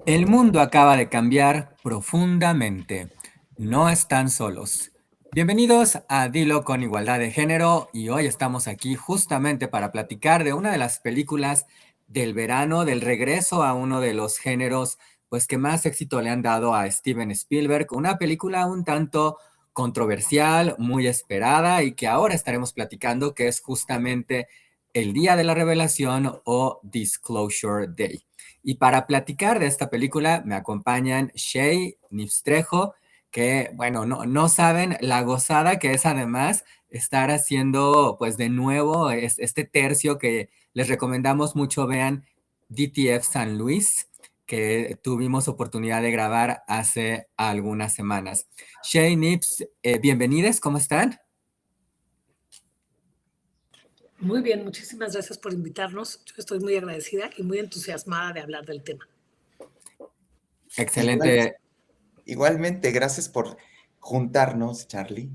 El mundo acaba de cambiar profundamente. No están solos. Bienvenidos a Dilo con Igualdad de Género y hoy estamos aquí justamente para platicar de una de las películas del verano, del regreso a uno de los géneros pues que más éxito le han dado a Steven Spielberg, una película un tanto controversial, muy esperada y que ahora estaremos platicando, que es justamente el Día de la Revelación o Disclosure Day. Y para platicar de esta película me acompañan Shay Nistrejo, que, bueno, no saben la gozada que es además estar haciendo, pues de nuevo, este tercio que les recomendamos mucho, vean DTF San Luis, que tuvimos oportunidad de grabar hace algunas semanas. Shay, Nips, bienvenidos, ¿cómo están? Muy bien, muchísimas gracias por invitarnos. Yo estoy muy agradecida y muy entusiasmada de hablar del tema. Igual, Excelente. igualmente, gracias por juntarnos, Charlie.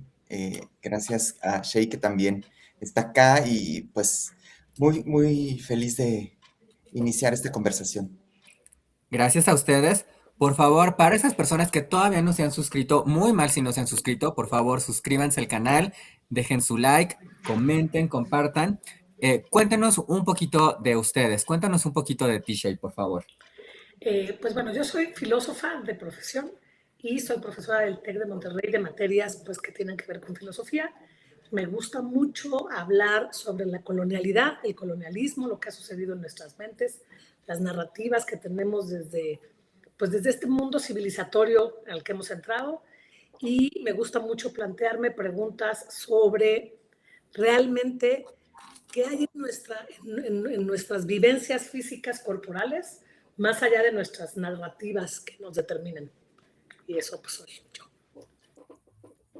Gracias a Shay que también está acá y pues muy feliz de iniciar esta conversación. Gracias a ustedes. Por favor, para esas personas que todavía no se han suscrito, muy mal si no se han suscrito, por favor, suscríbanse al canal, dejen su like, comenten, compartan. Cuéntenos un poquito de ustedes, cuéntanos un poquito de T-Shape, por favor. Pues bueno, yo soy filósofa de profesión y soy profesora del TEC de Monterrey de materias pues, que tienen que ver con filosofía. Me gusta mucho hablar sobre la colonialidad, el colonialismo, lo que ha sucedido en nuestras mentes, las narrativas que tenemos desde este mundo civilizatorio al que hemos entrado. Y me gusta mucho plantearme preguntas sobre realmente qué hay en nuestras vivencias físicas corporales, más allá de nuestras narrativas que nos determinen. Y eso pues soy yo.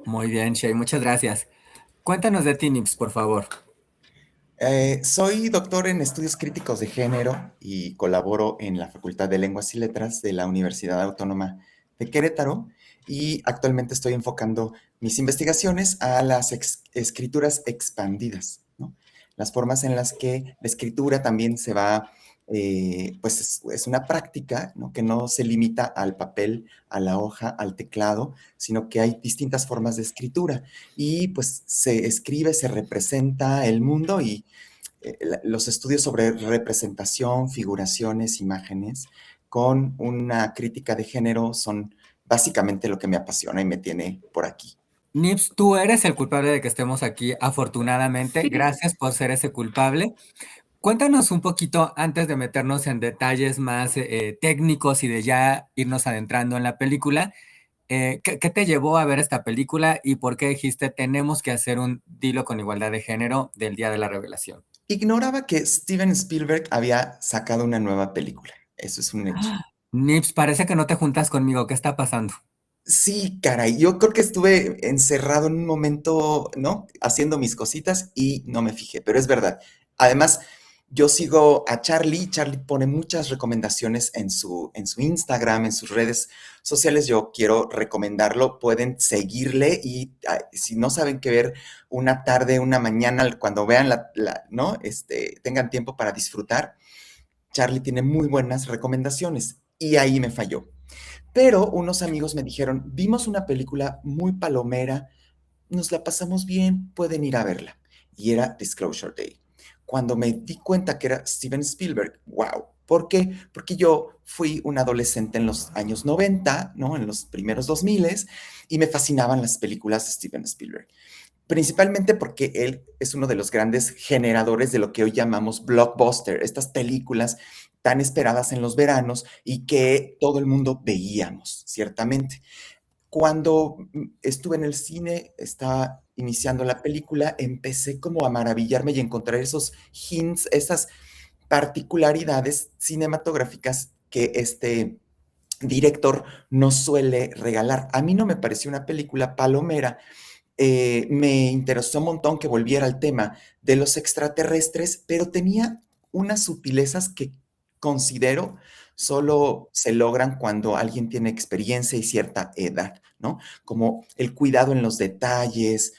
Muy bien, Shay, muchas gracias. Cuéntanos de ti, Nips, por favor. Soy doctor en estudios críticos de género y colaboro en la Facultad de Lenguas y Letras de la Universidad Autónoma de Querétaro y actualmente estoy enfocando mis investigaciones a las escrituras expandidas, ¿no? Las formas en las que la escritura también se va, pues es una práctica, ¿no? Que no se limita al papel, a la hoja, al teclado, sino que hay distintas formas de escritura y pues se escribe, se representa el mundo y los estudios sobre representación, figuraciones, imágenes, con una crítica de género son básicamente lo que me apasiona y me tiene por aquí. Nips, tú eres el culpable de que estemos aquí, afortunadamente. Sí, Gracias por ser ese culpable. Cuéntanos un poquito antes de meternos en detalles más técnicos y de ya irnos adentrando en la película. ¿Qué te llevó a ver esta película y por qué dijiste tenemos que hacer un dilo con igualdad de género del Día de la Revelación? Ignoraba que Steven Spielberg había sacado una nueva película. Eso es un hecho. Nips, parece que no te juntas conmigo. ¿Qué está pasando? Sí, caray, yo creo que estuve encerrado en un momento, ¿no? Haciendo mis cositas y no me fijé, pero es verdad. Además, yo sigo a Charlie, Charlie pone muchas recomendaciones en su Instagram, en sus redes sociales, yo quiero recomendarlo, pueden seguirle y si no saben qué ver una tarde, una mañana, cuando vean ¿no? Tengan tiempo para disfrutar, Charlie tiene muy buenas recomendaciones y ahí me falló. Pero unos amigos me dijeron, vimos una película muy palomera, nos la pasamos bien, pueden ir a verla. Y era Disclosure Day. Cuando me di cuenta que era Steven Spielberg, wow. ¿Por qué? Porque yo fui un adolescente en los años 90, ¿no? En los primeros 2000 y me fascinaban las películas de Steven Spielberg. Principalmente porque él es uno de los grandes generadores de lo que hoy llamamos blockbuster, estas películas tan esperadas en los veranos y que todo el mundo veíamos, ciertamente. Cuando estuve en el cine, estaba iniciando la película, empecé como a maravillarme y encontrar esos hints, esas particularidades cinematográficas que este director nos suele regalar. A mí no me pareció una película palomera, me interesó un montón que volviera al tema de los extraterrestres, pero tenía unas sutilezas que considero solo se logran cuando alguien tiene experiencia y cierta edad, ¿no? Como el cuidado en los detalles,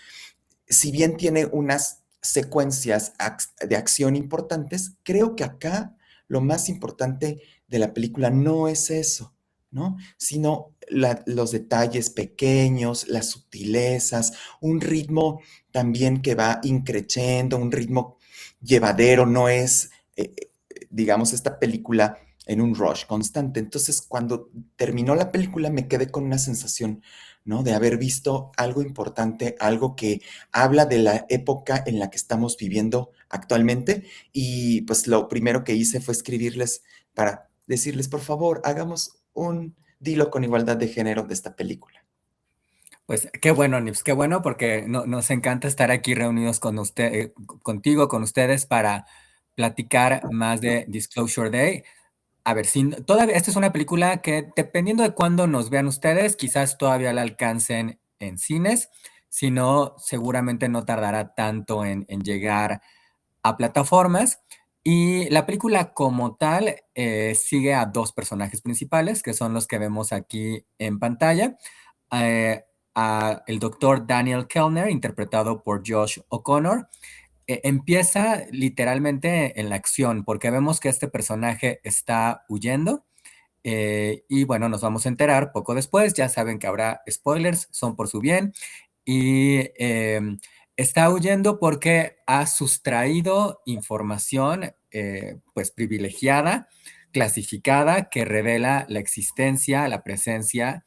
si bien tiene unas secuencias de acción importantes, creo que acá lo más importante de la película no es eso, ¿no? Sino los detalles pequeños, las sutilezas, un ritmo también que va increciendo, un ritmo llevadero, no es, digamos, esta película en un rush constante. Entonces, cuando terminó la película, me quedé con una sensación, ¿no? De haber visto algo importante, algo que habla de la época en la que estamos viviendo actualmente. Y pues lo primero que hice fue escribirles para decirles, por favor, hagamos un dilo con igualdad de género de esta película. Pues qué bueno, Nips, qué bueno porque nos encanta estar aquí reunidos con usted, contigo, con ustedes para platicar más de Disclosure Day. A ver, si todavía, esta es una película que dependiendo de cuándo nos vean ustedes, quizás todavía la alcancen en cines, si no, seguramente no tardará tanto en llegar a plataformas. Y la película como tal sigue a dos personajes principales, que son los que vemos aquí en pantalla. Eh, a el doctor Daniel Kellner, interpretado por Josh O'Connor, empieza literalmente en la acción, porque vemos que este personaje está huyendo. Y bueno, nos vamos a enterar poco después, ya saben que habrá spoilers, son por su bien, y está huyendo porque ha sustraído información pues privilegiada, clasificada, que revela la existencia, la presencia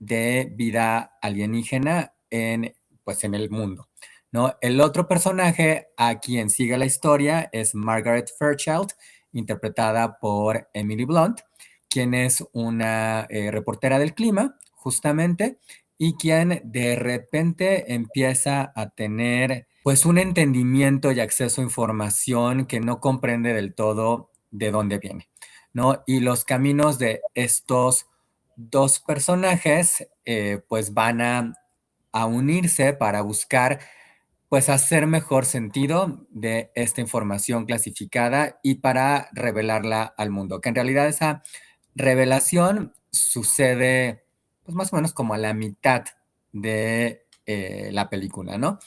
de vida alienígena pues en el mundo, ¿no? El otro personaje a quien sigue la historia es Margaret Fairchild, interpretada por Emily Blunt, quien es una reportera del clima, justamente, y quien de repente empieza a tener pues un entendimiento y acceso a información que no comprende del todo de dónde viene, ¿no? Y los caminos de estos dos personajes pues van a unirse para buscar pues hacer mejor sentido de esta información clasificada y para revelarla al mundo, que en realidad esa revelación sucede pues más o menos como a la mitad de la película, ¿no?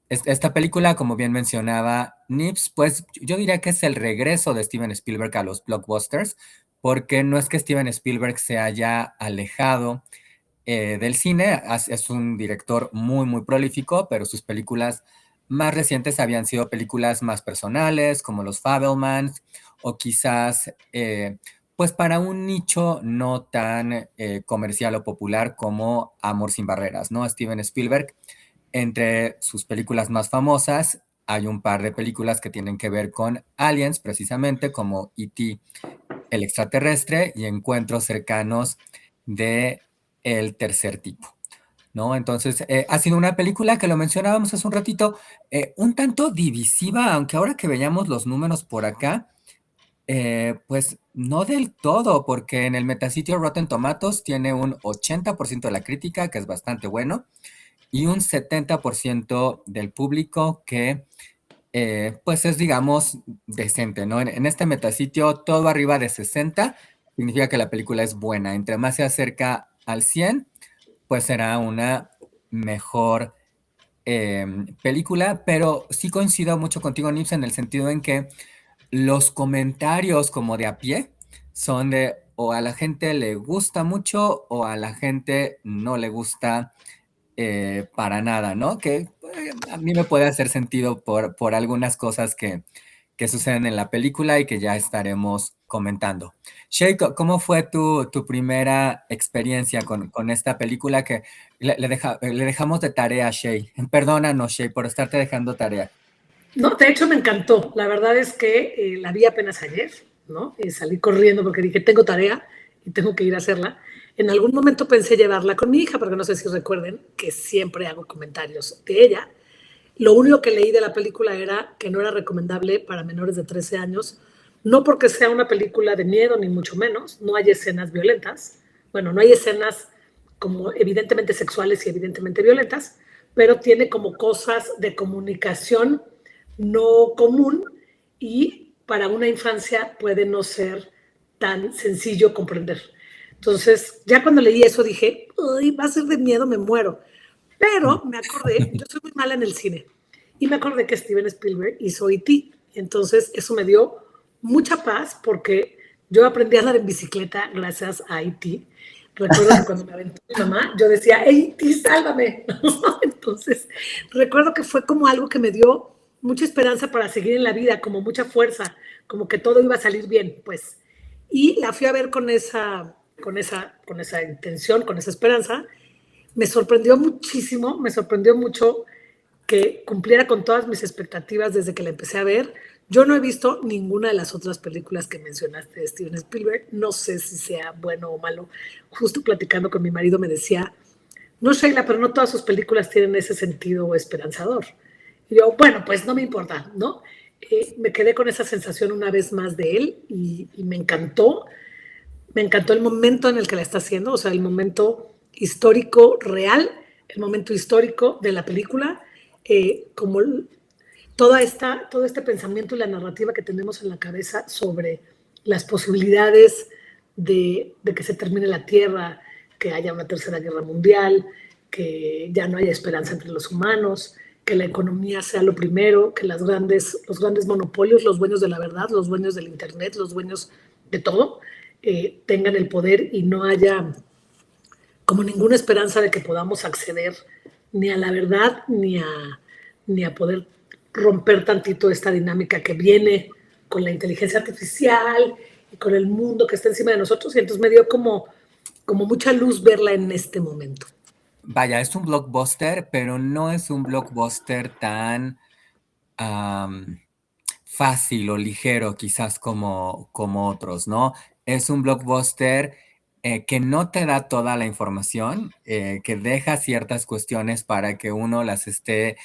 Esta película, como bien mencionaba Nips, pues yo diría que es el regreso de Steven Spielberg a los blockbusters, porque no es que Steven Spielberg se haya alejado del cine, es un director muy, muy prolífico, pero sus películas más recientes habían sido películas más personales, como Los Fabelmans, o quizás, pues para un nicho no tan comercial o popular como Amor sin Barreras, ¿no? Steven Spielberg, entre sus películas más famosas, hay un par de películas que tienen que ver con aliens, precisamente, como E.T., el extraterrestre, y Encuentros cercanos de el tercer tipo, ¿no? Entonces, ha sido una película que lo mencionábamos hace un ratito, un tanto divisiva, aunque ahora que veamos los números por acá, pues no del todo, porque en el metasitio Rotten Tomatoes tiene un 80% de la crítica, que es bastante bueno, y un 70% del público que pues es, digamos, decente, ¿no? En este metasitio, todo arriba de 60 significa que la película es buena. Entre más se acerca al 100, pues será una mejor película, pero sí coincido mucho contigo, Nips, en el sentido en que los comentarios como de a pie son de o a la gente le gusta mucho o a la gente no le gusta para nada, ¿no? Que a mí me puede hacer sentido por algunas cosas que suceden en la película y que ya estaremos comentando. Shay, ¿cómo fue tu primera experiencia con esta película que le dejamos de tarea a Shay? Perdónanos, Shay, por estarte dejando tarea. No, de hecho me encantó. La verdad es que la vi apenas ayer, ¿no? Salí corriendo porque dije, tengo tarea y tengo que ir a hacerla. En algún momento pensé llevarla con mi hija, porque no sé si recuerden que siempre hago comentarios de ella. Lo único que leí de la película era que no era recomendable para menores de 13 años, no porque sea una película de miedo, ni mucho menos, no hay escenas violentas. Bueno, no hay escenas como evidentemente sexuales y evidentemente violentas, pero tiene como cosas de comunicación no común y para una infancia puede no ser tan sencillo comprender. Entonces, ya cuando leí eso dije, uy, va a ser de miedo, me muero. Pero me acordé, yo soy muy mala en el cine, y me acordé que Steven Spielberg hizo E.T. Entonces, eso me dio mucha paz porque Yo aprendí a andar en bicicleta gracias a E.T. Recuerdo que cuando me aventó mi mamá, yo decía, hey, E.T., sálvame. Entonces, recuerdo que fue como algo que me dio mucha esperanza para seguir en la vida, como mucha fuerza, como que todo iba a salir bien, pues. Y la fui a ver con esa intención, con esa esperanza. Me sorprendió muchísimo, me sorprendió mucho que cumpliera con todas mis expectativas desde que la empecé a ver. Yo no he visto ninguna de las otras películas que mencionaste de Steven Spielberg. No sé si sea bueno o malo. Justo platicando con mi marido me decía, no, Sheila, pero no todas sus películas tienen ese sentido esperanzador. Y yo, bueno, pues no me importa, ¿no? Me quedé con esa sensación una vez más de él y me encantó el momento en el que la está haciendo, o sea, el momento histórico real, el momento histórico de la película, como todo este pensamiento y la narrativa que tenemos en la cabeza sobre las posibilidades de que se termine la Tierra, que haya una tercera guerra mundial, que ya no haya esperanza entre los humanos, que la economía sea lo primero, que los grandes monopolios, los dueños de la verdad, los dueños del Internet, los dueños de todo, tengan el poder y no haya como ninguna esperanza de que podamos acceder ni a la verdad ni a poder romper tantito esta dinámica que viene con la inteligencia artificial y con el mundo que está encima de nosotros. Y entonces me dio como mucha luz verla en este momento. Vaya, es un blockbuster, pero no es un blockbuster tan fácil o ligero quizás como otros, ¿no? Es un blockbuster que no te da toda la información, que deja ciertas cuestiones para que uno las esté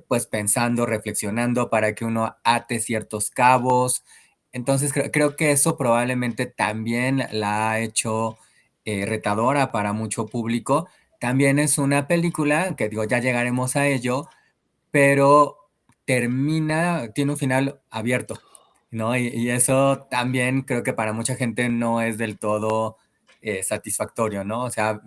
pues pensando, reflexionando, para que uno ate ciertos cabos. Entonces creo que eso probablemente también la ha hecho retadora para mucho público. También es una película que digo, ya llegaremos a ello, pero tiene un final abierto, ¿no? Y eso también creo que para mucha gente no es del todo satisfactorio, ¿no? O sea,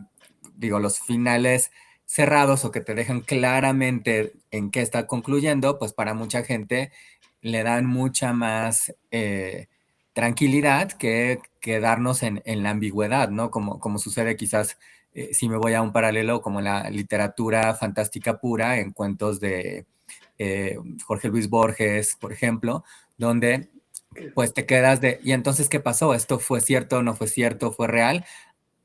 digo, los finales cerrados o que te dejan claramente en qué está concluyendo, pues para mucha gente le dan mucha más tranquilidad que quedarnos en la ambigüedad, ¿no? Como sucede quizás, si me voy a un paralelo, como la literatura fantástica pura en cuentos de eh, Jorge Luis Borges, por ejemplo, donde pues te quedas de, ¿y entonces qué pasó? ¿Esto fue cierto, no fue cierto, fue real?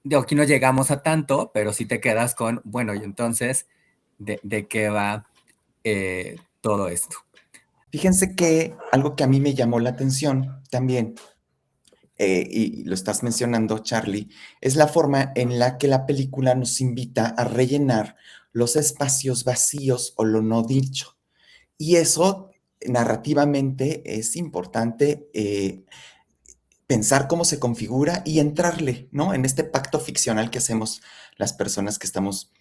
De aquí no llegamos a tanto, pero sí te quedas con, bueno, y entonces, ¿de qué va todo esto? Fíjense que algo que a mí me llamó la atención también, y lo estás mencionando, Charlie, es la forma en la que la película nos invita a rellenar los espacios vacíos o lo no dicho. Y eso narrativamente es importante pensar cómo se configura y entrarle, ¿no? En este pacto ficcional que hacemos las personas que estamos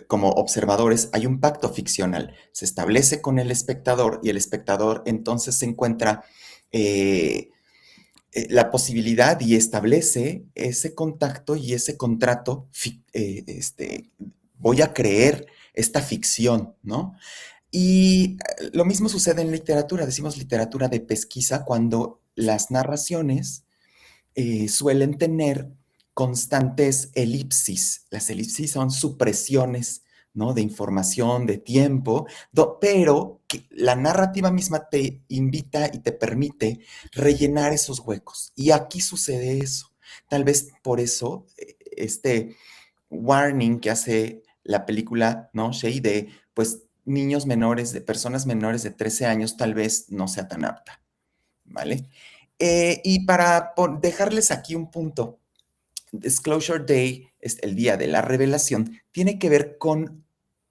como observadores. Hay un pacto ficcional, se establece con el espectador y el espectador entonces se encuentra la posibilidad y establece ese contacto y ese contrato, voy a creer esta ficción, ¿no? Y lo mismo sucede en literatura, decimos literatura de pesquisa, cuando las narraciones suelen tener constantes elipsis. Las elipsis son supresiones, ¿no? De información, de tiempo, pero que la narrativa misma te invita y te permite rellenar esos huecos. Y aquí sucede eso. Tal vez por eso este warning que hace la película, ¿no? Shea, de pues niños menores, de personas menores de 13 años, tal vez no sea tan apta, ¿vale? Y para dejarles aquí un punto, Disclosure Day es el día de la revelación, tiene que ver con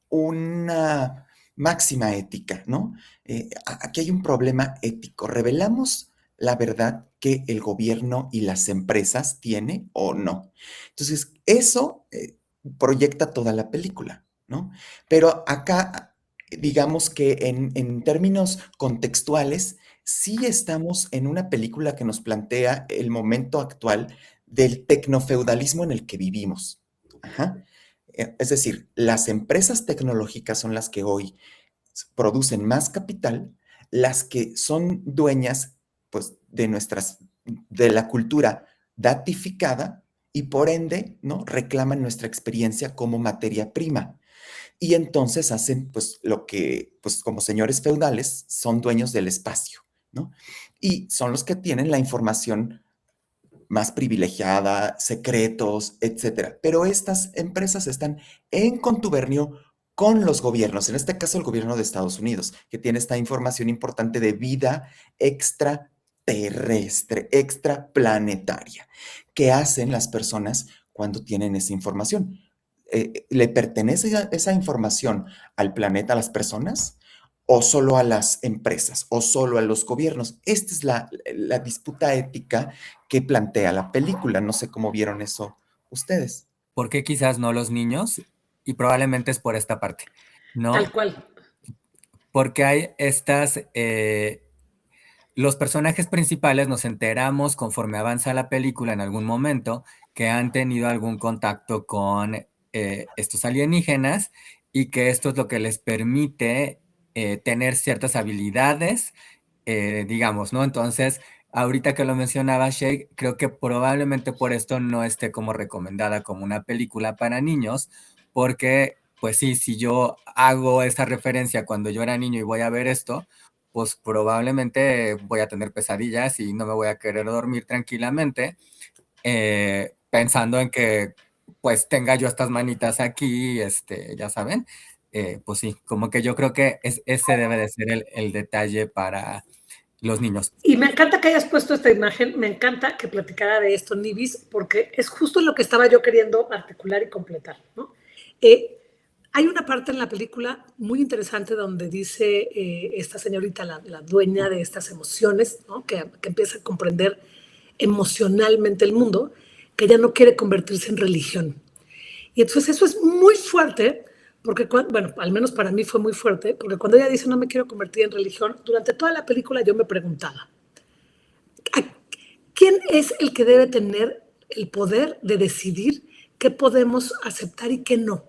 una máxima ética, ¿no? Aquí hay un problema ético. ¿Revelamos la verdad que el gobierno y las empresas tienen o no? Entonces, eso proyecta toda la película, ¿no? Pero acá, digamos que en términos contextuales, sí estamos en una película que nos plantea el momento actual del tecnofeudalismo en el que vivimos. Ajá. Es decir, las empresas tecnológicas son las que hoy producen más capital, las que son dueñas pues, de nuestras de la cultura datificada y por ende, ¿no? Reclaman nuestra experiencia como materia prima. Y entonces hacen, pues, lo que, pues, como señores feudales, son dueños del espacio, ¿no? Y son los que tienen la información más privilegiada, secretos, etcétera. Pero estas empresas están en contubernio con los gobiernos, en este caso el gobierno de Estados Unidos, que tiene esta información importante de vida extraterrestre, extraplanetaria. ¿Qué hacen las personas cuando tienen esa información? ¿Le pertenece esa información al planeta, a las personas? ¿O solo a las empresas? ¿O solo a los gobiernos? Esta es la disputa ética que plantea la película. No sé cómo vieron eso ustedes. ¿Por qué quizás no los niños? Y probablemente es por esta parte, Tal ¿no? cual. Porque hay los personajes principales nos enteramos conforme avanza la película en algún momento que han tenido algún contacto con estos alienígenas y que esto es lo que les permite tener ciertas habilidades, digamos, ¿no? Entonces, ahorita que lo mencionaba Shay, creo que probablemente por esto no esté como recomendada como una película para niños, porque, pues sí, si yo hago esta referencia cuando yo era niño y voy a ver esto, pues probablemente voy a tener pesadillas y no me voy a querer dormir tranquilamente, pensando en que pues tenga yo estas manitas aquí, ya saben, pues sí, como que yo creo que ese debe de ser el detalle para los niños. Y me encanta que hayas puesto esta imagen, me encanta que platicara de esto, Nivis, porque es justo lo que estaba yo queriendo articular y completar, ¿no? Hay una parte en la película muy interesante donde dice esta señorita, la dueña de estas emociones, ¿no? que empieza a comprender emocionalmente el mundo, que ella no quiere convertirse en religión. Y entonces eso es muy fuerte, porque, bueno, al menos para mí fue muy fuerte, porque cuando ella dice no me quiero convertir en religión, durante toda la película yo me preguntaba, ¿quién es el que debe tener el poder de decidir qué podemos aceptar y qué no?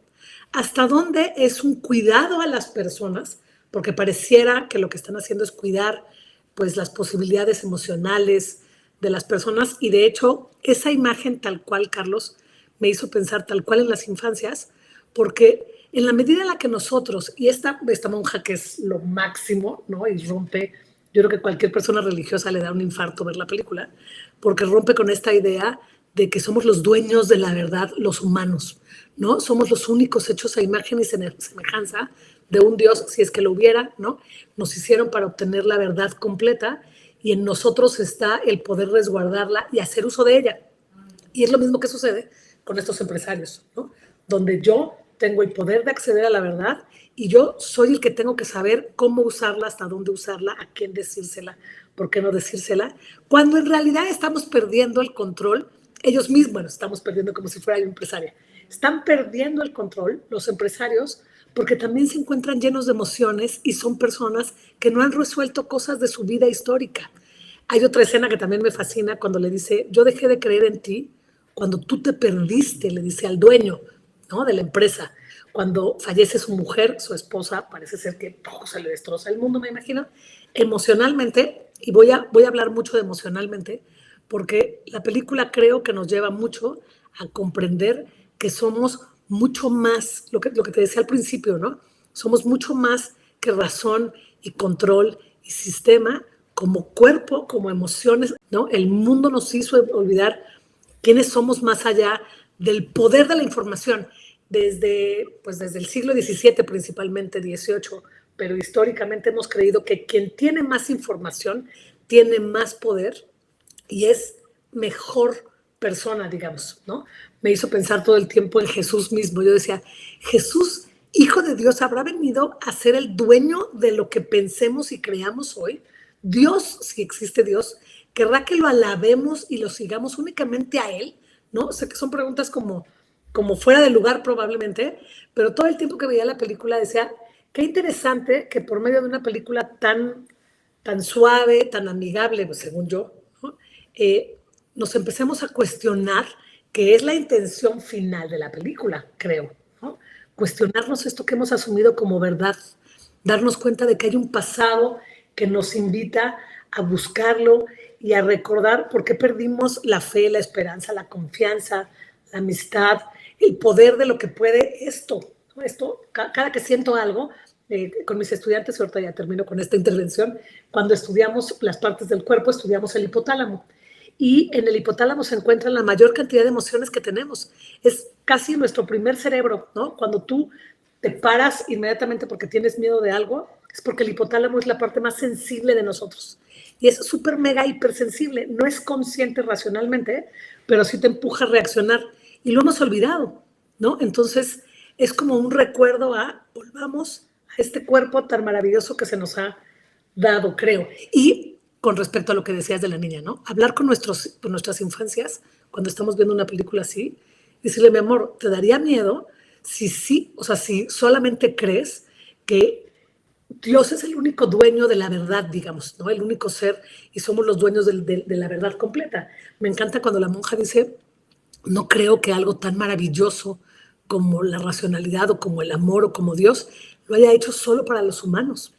¿Hasta dónde es un cuidado a las personas? Porque pareciera que lo que están haciendo es cuidar pues las posibilidades emocionales de las personas y de hecho esa imagen tal cual, Carlos, me hizo pensar tal cual en las infancias, porque en la medida en la que nosotros, y esta monja que es lo máximo, ¿no? Y rompe, yo creo que cualquier persona religiosa le da un infarto ver la película, porque rompe con esta idea de que somos los dueños de la verdad, los humanos, ¿no? Somos los únicos hechos a imagen y semejanza de un Dios, si es que lo hubiera, ¿no? Nos hicieron para obtener la verdad completa y en nosotros está el poder resguardarla y hacer uso de ella. Y es lo mismo que sucede con estos empresarios, ¿no? Donde yo tengo el poder de acceder a la verdad y yo soy el que tengo que saber cómo usarla, hasta dónde usarla, a quién decírsela, por qué no decírsela, cuando en realidad estamos perdiendo el control, ellos mismos, bueno, estamos perdiendo como si fuera yo empresaria, están perdiendo el control los empresarios porque también se encuentran llenos de emociones y son personas que no han resuelto cosas de su vida histórica. Hay otra escena que también me fascina cuando le dice, yo dejé de creer en ti cuando tú te perdiste, le dice al dueño, ¿no? De la empresa. Cuando fallece su mujer, su esposa, parece ser que todo se le destroza el mundo, me imagino, emocionalmente, y voy a hablar mucho de emocionalmente, porque la película creo que nos lleva mucho a comprender que somos mucho más, lo que te decía al principio, ¿no? Somos mucho más que razón y control y sistema, como cuerpo, como emociones, ¿no? El mundo nos hizo olvidar quiénes somos más allá del poder de la información, desde el siglo XVII, principalmente XVIII, pero históricamente hemos creído que quien tiene más información tiene más poder y es mejor persona, digamos, ¿no? Me hizo pensar todo el tiempo en Jesús mismo. Yo decía, Jesús, Hijo de Dios, ¿habrá venido a ser el dueño de lo que pensemos y creamos hoy? Dios, si existe Dios, querrá que lo alabemos y lo sigamos únicamente a Él, ¿no? O sea, que son preguntas como fuera de lugar probablemente, pero todo el tiempo que veía la película decía, qué interesante que por medio de una película tan suave, tan amigable, pues, según yo, ¿no? Nos empecemos a cuestionar qué es la intención final de la película, creo, ¿no? Cuestionarnos esto que hemos asumido como verdad, darnos cuenta de que hay un pasado que nos invita a buscarlo y a recordar por qué perdimos la fe, la esperanza, la confianza, la amistad, el poder de lo que puede esto. ¿No? Esto, cada que siento algo, con mis estudiantes, ahorita ya termino con esta intervención, cuando estudiamos las partes del cuerpo, estudiamos el hipotálamo. Y en el hipotálamo se encuentran la mayor cantidad de emociones que tenemos. Es casi nuestro primer cerebro, ¿no? Cuando tú te paras inmediatamente porque tienes miedo de algo, es porque el hipotálamo es la parte más sensible de nosotros. Y es súper mega hipersensible. No es consciente racionalmente, pero sí te empuja a reaccionar. Y lo hemos olvidado, ¿no? Entonces, es como un recuerdo a volvamos a este cuerpo tan maravilloso que se nos ha dado, creo. Y con respecto a lo que decías de la niña, ¿no? Hablar con nuestras infancias, cuando estamos viendo una película así, decirle, mi amor, ¿te daría miedo si sí, o sea, si solamente crees que Dios es el único dueño de la verdad, digamos, ¿no? El único ser y somos los dueños de la verdad completa? Me encanta cuando la monja dice, no creo que algo tan maravilloso como la racionalidad o como el amor o como Dios lo haya hecho solo para los humanos.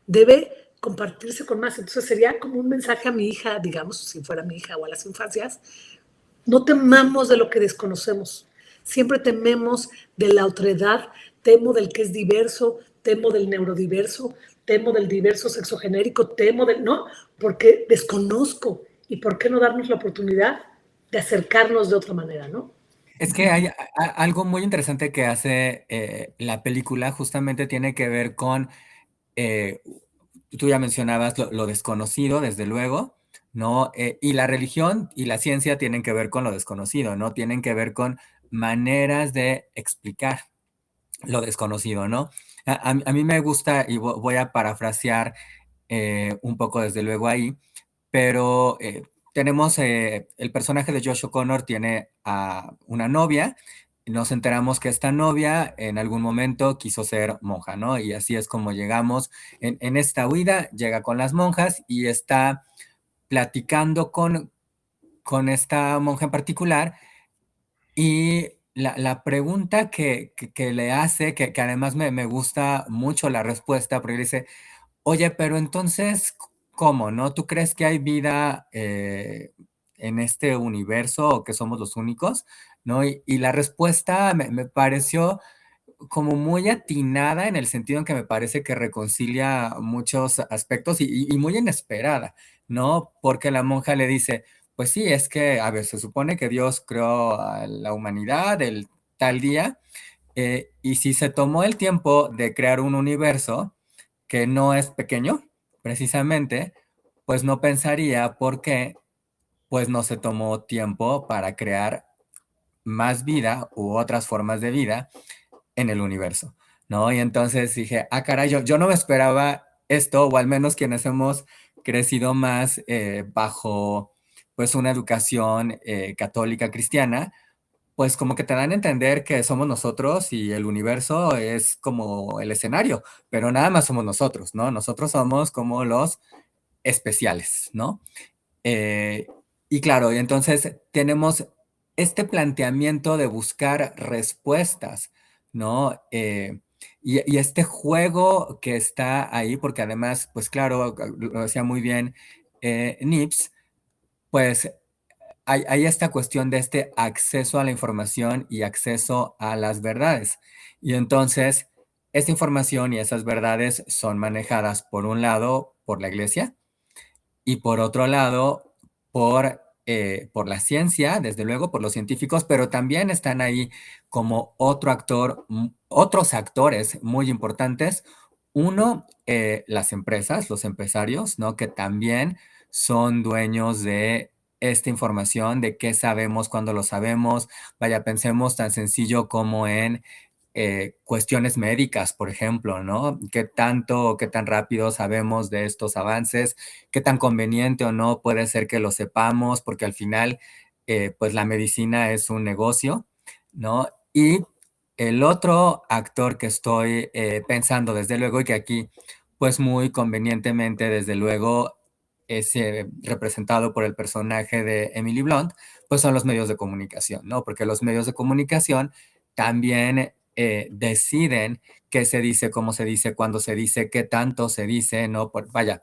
Debe compartirse con más. Entonces sería como un mensaje a mi hija, digamos, si fuera mi hija o a las infancias, no temamos de lo que desconocemos. Siempre tememos de la otredad, temo del que es diverso, temo del neurodiverso, temo del diverso sexogenérico, temo del... No, porque desconozco. ¿Y por qué no darnos la oportunidad de acercarnos de otra manera, no? Es que hay algo muy interesante que hace la película, justamente tiene que ver con, eh, tú ya mencionabas lo desconocido, desde luego, ¿no? Y la religión y la ciencia tienen que ver con lo desconocido, ¿no? Tienen que ver con maneras de explicar lo desconocido, ¿no? A mí me gusta, y voy a parafrasear un poco desde luego ahí, pero tenemos, el personaje de Josh O'Connor tiene a una novia, y nos enteramos que esta novia en algún momento quiso ser monja, ¿no? Y así es como llegamos en esta huida, llega con las monjas y está platicando con esta monja en particular y la pregunta que le hace, que además me gusta mucho la respuesta, porque dice, oye, pero entonces, ¿cómo, no? ¿Tú crees que hay vida en este universo o que somos los únicos? ¿No? Y la respuesta me pareció como muy atinada en el sentido en que me parece que reconcilia muchos aspectos y muy inesperada, ¿no? Porque la monja le dice, pues sí, es que, a ver, se supone que Dios creó a la humanidad el tal día, y si se tomó el tiempo de crear un universo que no es pequeño, precisamente, pues no pensaría por qué, pues no se tomó tiempo para crear más vida u otras formas de vida en el universo, ¿no? Y entonces dije, ah, caray, yo no me esperaba esto, o al menos quienes hemos crecido más bajo, pues, una educación católica cristiana, pues como que te dan a entender que somos nosotros y el universo es como el escenario, pero nada más somos nosotros, ¿no? Nosotros somos como los especiales, ¿no? Eh, y claro, y entonces tenemos este planteamiento de buscar respuestas, ¿no? Y este juego que está ahí, porque además, pues claro, lo decía muy bien Nips, pues hay esta cuestión de este acceso a la información y acceso a las verdades. Y entonces, esta información y esas verdades son manejadas, por un lado, por la iglesia, y por otro lado, por la ciencia, desde luego, por los científicos, pero también están ahí como otro actor, otros actores muy importantes. Uno, las empresas, los empresarios, ¿no? Que también son dueños de esta información, de qué sabemos, cuándo lo sabemos. Vaya, pensemos tan sencillo como en cuestiones médicas, por ejemplo, ¿no? ¿Qué tanto o qué tan rápido sabemos de estos avances? ¿Qué tan conveniente o no puede ser que lo sepamos? Porque al final, pues la medicina es un negocio, ¿no? Y el otro actor que estoy pensando, desde luego, y que aquí, pues muy convenientemente, desde luego, es representado por el personaje de Emily Blunt, pues son los medios de comunicación, ¿no? Porque los medios de comunicación también deciden qué se dice, cómo se dice, cuándo se dice, qué tanto se dice, ¿no? Vaya,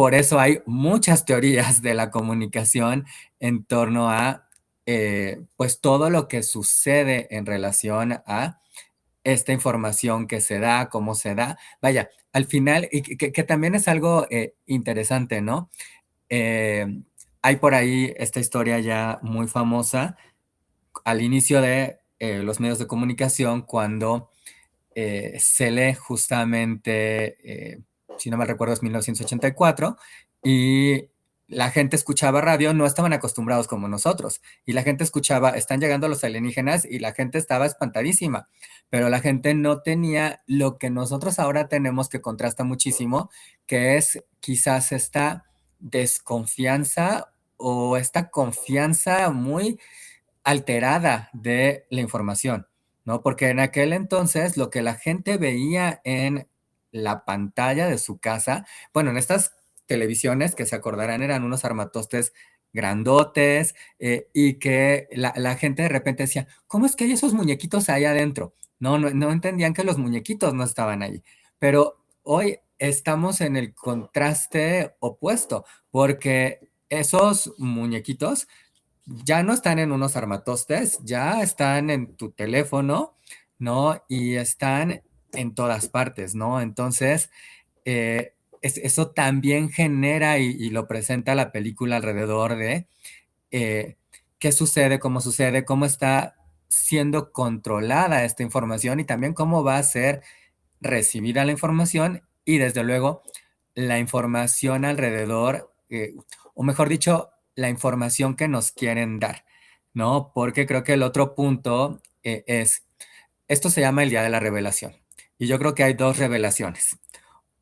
Por eso hay muchas teorías de la comunicación en torno a pues todo lo que sucede en relación a esta información que se da, cómo se da. Vaya, al final, y que también es algo interesante, ¿no? Eh, hay por ahí esta historia ya muy famosa al inicio de los medios de comunicación cuando se lee justamente, si no me recuerdo, es 1984, y la gente escuchaba radio, no estaban acostumbrados como nosotros, y la gente escuchaba, están llegando los alienígenas, y la gente estaba espantadísima, pero la gente no tenía lo que nosotros ahora tenemos, que contrasta muchísimo, que es quizás esta desconfianza o esta confianza muy alterada de la información, ¿no? Porque en aquel entonces lo que la gente veía en la pantalla de su casa, bueno, en estas televisiones que se acordarán eran unos armatostes grandotes y que la gente de repente decía, ¿cómo es que hay esos muñequitos ahí adentro? No entendían que los muñequitos no estaban ahí. Pero hoy estamos en el contraste opuesto, porque esos muñequitos ya no están en unos armatostes, ya están en tu teléfono, ¿no? Y están en todas partes, ¿no? Entonces, eso también genera y lo presenta la película alrededor de eh, sucede, cómo está siendo controlada esta información y también cómo va a ser recibida la información y desde luego la información alrededor, o mejor dicho, la información que nos quieren dar, ¿no? Porque creo que el otro punto esto se llama el Día de la Revelación. Y yo creo que hay dos revelaciones.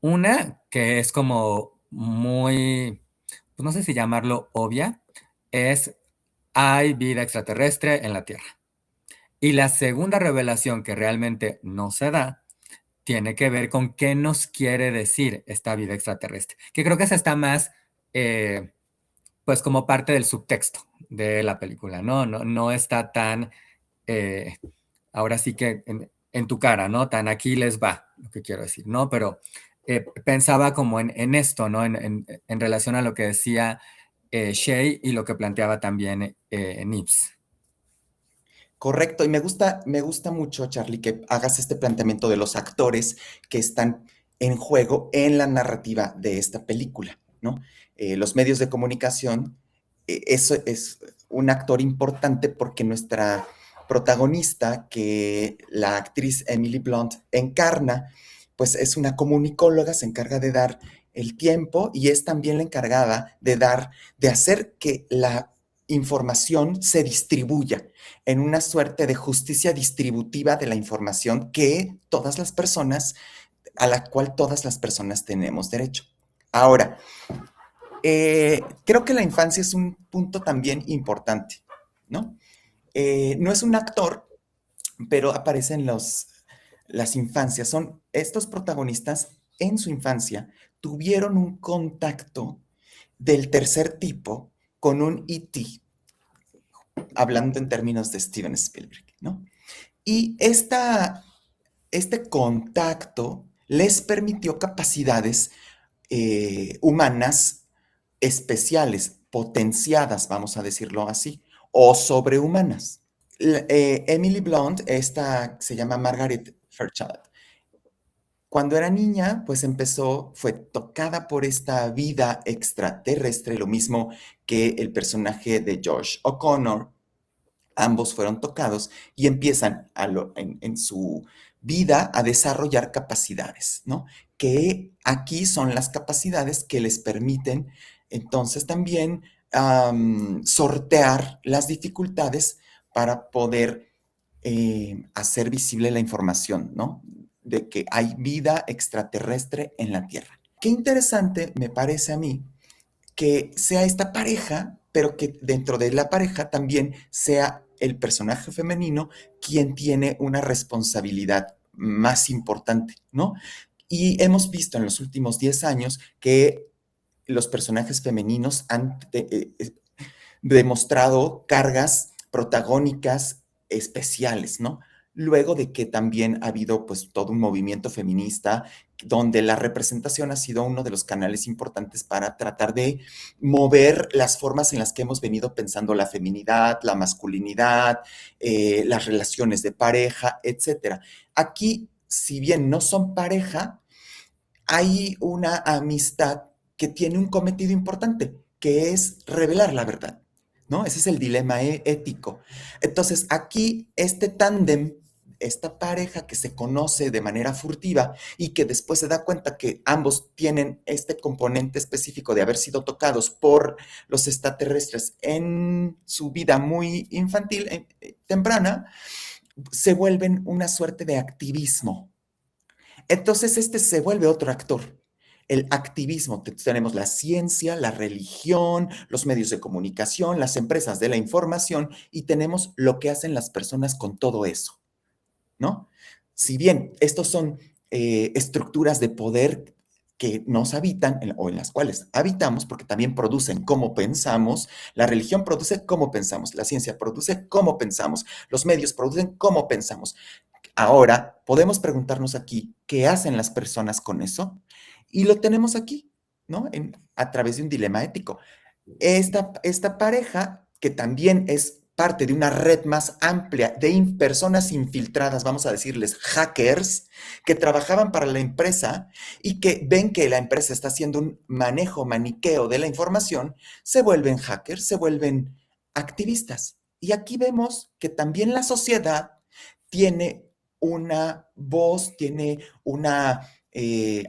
Una que es como muy, pues no sé si llamarlo obvia, es hay vida extraterrestre en la Tierra. Y la segunda revelación que realmente no se da tiene que ver con qué nos quiere decir esta vida extraterrestre, que creo que esa está más, pues como parte del subtexto de la película, ¿no? No está tan, eh, ahora sí que en tu cara, ¿no? Tan aquí les va, lo que quiero decir, ¿no? Pero pensaba como en esto, ¿no? En relación a lo que decía Shea y lo que planteaba también Nips. Correcto, y me gusta mucho, Charlie, que hagas este planteamiento de los actores que están en juego en la narrativa de esta película, ¿no? Los medios de comunicación, eso es un actor importante porque nuestra protagonista, que la actriz Emily Blunt encarna, pues es una comunicóloga, se encarga de dar el tiempo y es también la encargada de hacer que la información se distribuya en una suerte de justicia distributiva de la información que todas las personas, a la cual todas las personas tenemos derecho. Ahora, creo que la infancia es un punto también importante, ¿no? No es un actor, pero aparece en las infancias. Son estos protagonistas en su infancia tuvieron un contacto del tercer tipo con un E.T., hablando en términos de Steven Spielberg, ¿no? Y este contacto les permitió capacidades humanas especiales, potenciadas, vamos a decirlo así, o sobrehumanas. Emily Blunt, esta se llama Margaret Fairchild, cuando era niña, pues fue tocada por esta vida extraterrestre, lo mismo que el personaje de Josh O'Connor. Ambos fueron tocados y empiezan en su vida a desarrollar capacidades, ¿no? Que aquí son las capacidades que les permiten entonces también sortear las dificultades para poder hacer visible la información, ¿no? De que hay vida extraterrestre en la Tierra. Qué interesante me parece a mí que sea esta pareja, pero que dentro de la pareja también sea el personaje femenino quien tiene una responsabilidad más importante, ¿no? Y hemos visto en los últimos 10 años que los personajes femeninos han demostrado cargas protagónicas especiales, ¿no? luego de que también ha habido pues todo un movimiento feminista donde la representación ha sido uno de los canales importantes para tratar de mover las formas en las que hemos venido pensando la feminidad, la masculinidad, las relaciones de pareja, etcétera. Aquí, si bien no son pareja, hay una amistad que tiene un cometido importante, que es revelar la verdad, ¿no? Ese es el dilema ético. Entonces, aquí este tándem, esta pareja que se conoce de manera furtiva y que después se da cuenta que ambos tienen este componente específico de haber sido tocados por los extraterrestres en su vida muy infantil, temprana, se vuelven una suerte de activismo. Entonces este se vuelve otro actor. El activismo, tenemos la ciencia, la religión, los medios de comunicación, las empresas de la información y tenemos lo que hacen las personas con todo eso, ¿no? Si bien estos son estructuras de poder que nos habitan o en las cuales habitamos, porque también producen cómo pensamos, la religión produce cómo pensamos, la ciencia produce cómo pensamos, los medios producen cómo pensamos. Ahora, podemos preguntarnos aquí, ¿qué hacen las personas con eso? Y lo tenemos aquí, ¿no? A través de un dilema ético. Esta pareja, que también es parte de una red más amplia de personas infiltradas, vamos a decirles hackers, que trabajaban para la empresa y que ven que la empresa está haciendo un manejo maniqueo de la información, se vuelven hackers, se vuelven activistas. Y aquí vemos que también la sociedad tiene una voz, tiene una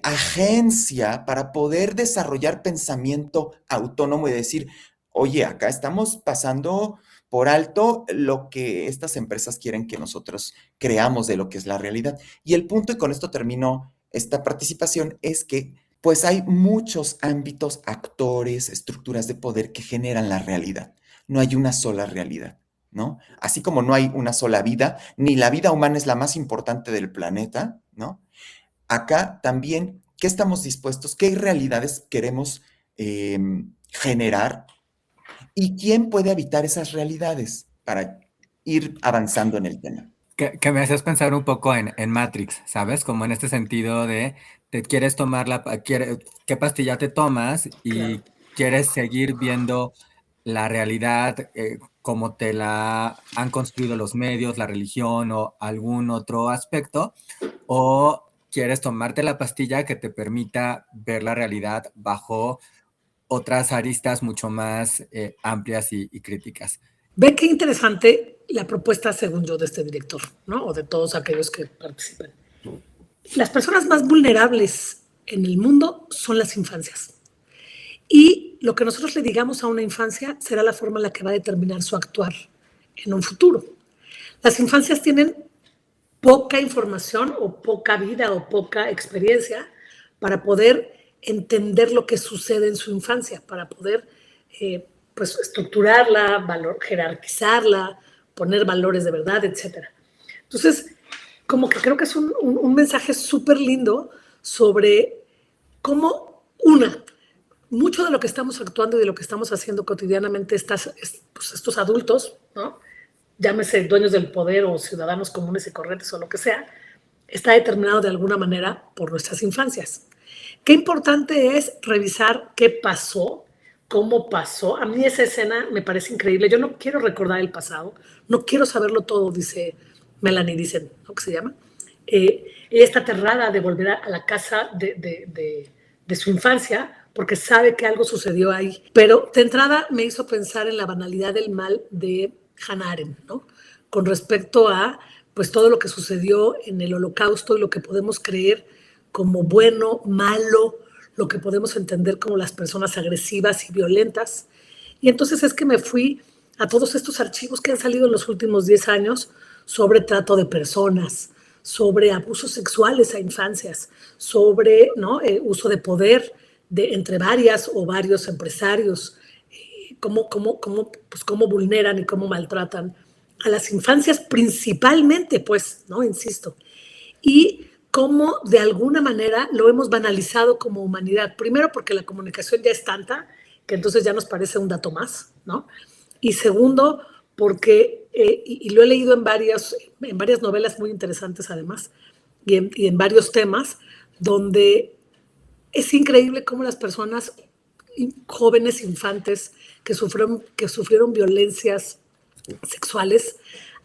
agencia para poder desarrollar pensamiento autónomo y decir, oye, acá estamos pasando por alto lo que estas empresas quieren que nosotros creamos de lo que es la realidad. Y el punto, y con esto termino esta participación, es que pues hay muchos ámbitos, actores, estructuras de poder que generan la realidad. No hay una sola realidad, ¿no? Así como no hay una sola vida, ni la vida humana es la más importante del planeta, ¿no? Acá también, ¿qué estamos dispuestos? ¿Qué realidades queremos generar? ¿Y quién puede habitar esas realidades para ir avanzando en el tema? Que me haces pensar un poco en Matrix, ¿sabes? Como en este sentido de te quieres tomar qué pastilla te tomas Claro. y quieres seguir viendo la realidad como te la han construido los medios, la religión o algún otro aspecto, o quieres tomarte la pastilla que te permita ver la realidad bajo otras aristas mucho más amplias y críticas. Ve qué interesante la propuesta, según yo, de este director, ¿no? O de todos aquellos que participan. Las personas más vulnerables en el mundo son las infancias. Y lo que nosotros le digamos a una infancia será la forma en la que va a determinar su actuar en un futuro. Las infancias tienen poca información o poca vida o poca experiencia para poder entender lo que sucede en su infancia, para poder pues estructurarla, jerarquizarla, poner valores de verdad, etc. Entonces, como que creo que es un mensaje súper lindo sobre cómo, mucho de lo que estamos actuando y de lo que estamos haciendo cotidianamente pues estos adultos, ¿no? Llámese dueños del poder o ciudadanos comunes y corrientes o lo que sea, está determinado de alguna manera por nuestras infancias. Qué importante es revisar qué pasó, cómo pasó. A mí esa escena me parece increíble. Yo no quiero recordar el pasado, no quiero saberlo todo, dice Melanie, dicen, ¿no? ¿Qué se llama? Ella está aterrada de volver a la casa de su infancia porque sabe que algo sucedió ahí. Pero de entrada me hizo pensar en la banalidad del mal de Hannah Arendt, ¿no? Con respecto a pues todo lo que sucedió en el Holocausto y lo que podemos creer como bueno, malo, lo que podemos entender como las personas agresivas y violentas. Y entonces es que me fui a todos estos archivos que han salido en los últimos 10 años sobre trato de personas, sobre abusos sexuales a infancias, sobre, ¿no? Uso de poder entre varias o varios empresarios, cómo vulneran y cómo maltratan a las infancias principalmente, pues, ¿no? Insisto. Y cómo de alguna manera lo hemos banalizado como humanidad. Primero porque la comunicación ya es tanta que entonces ya nos parece un dato más, ¿no? Y segundo, porque y lo he leído en varias novelas muy interesantes además, y en varios temas, donde es increíble cómo las personas jóvenes, infantes, que sufrieron violencias sexuales,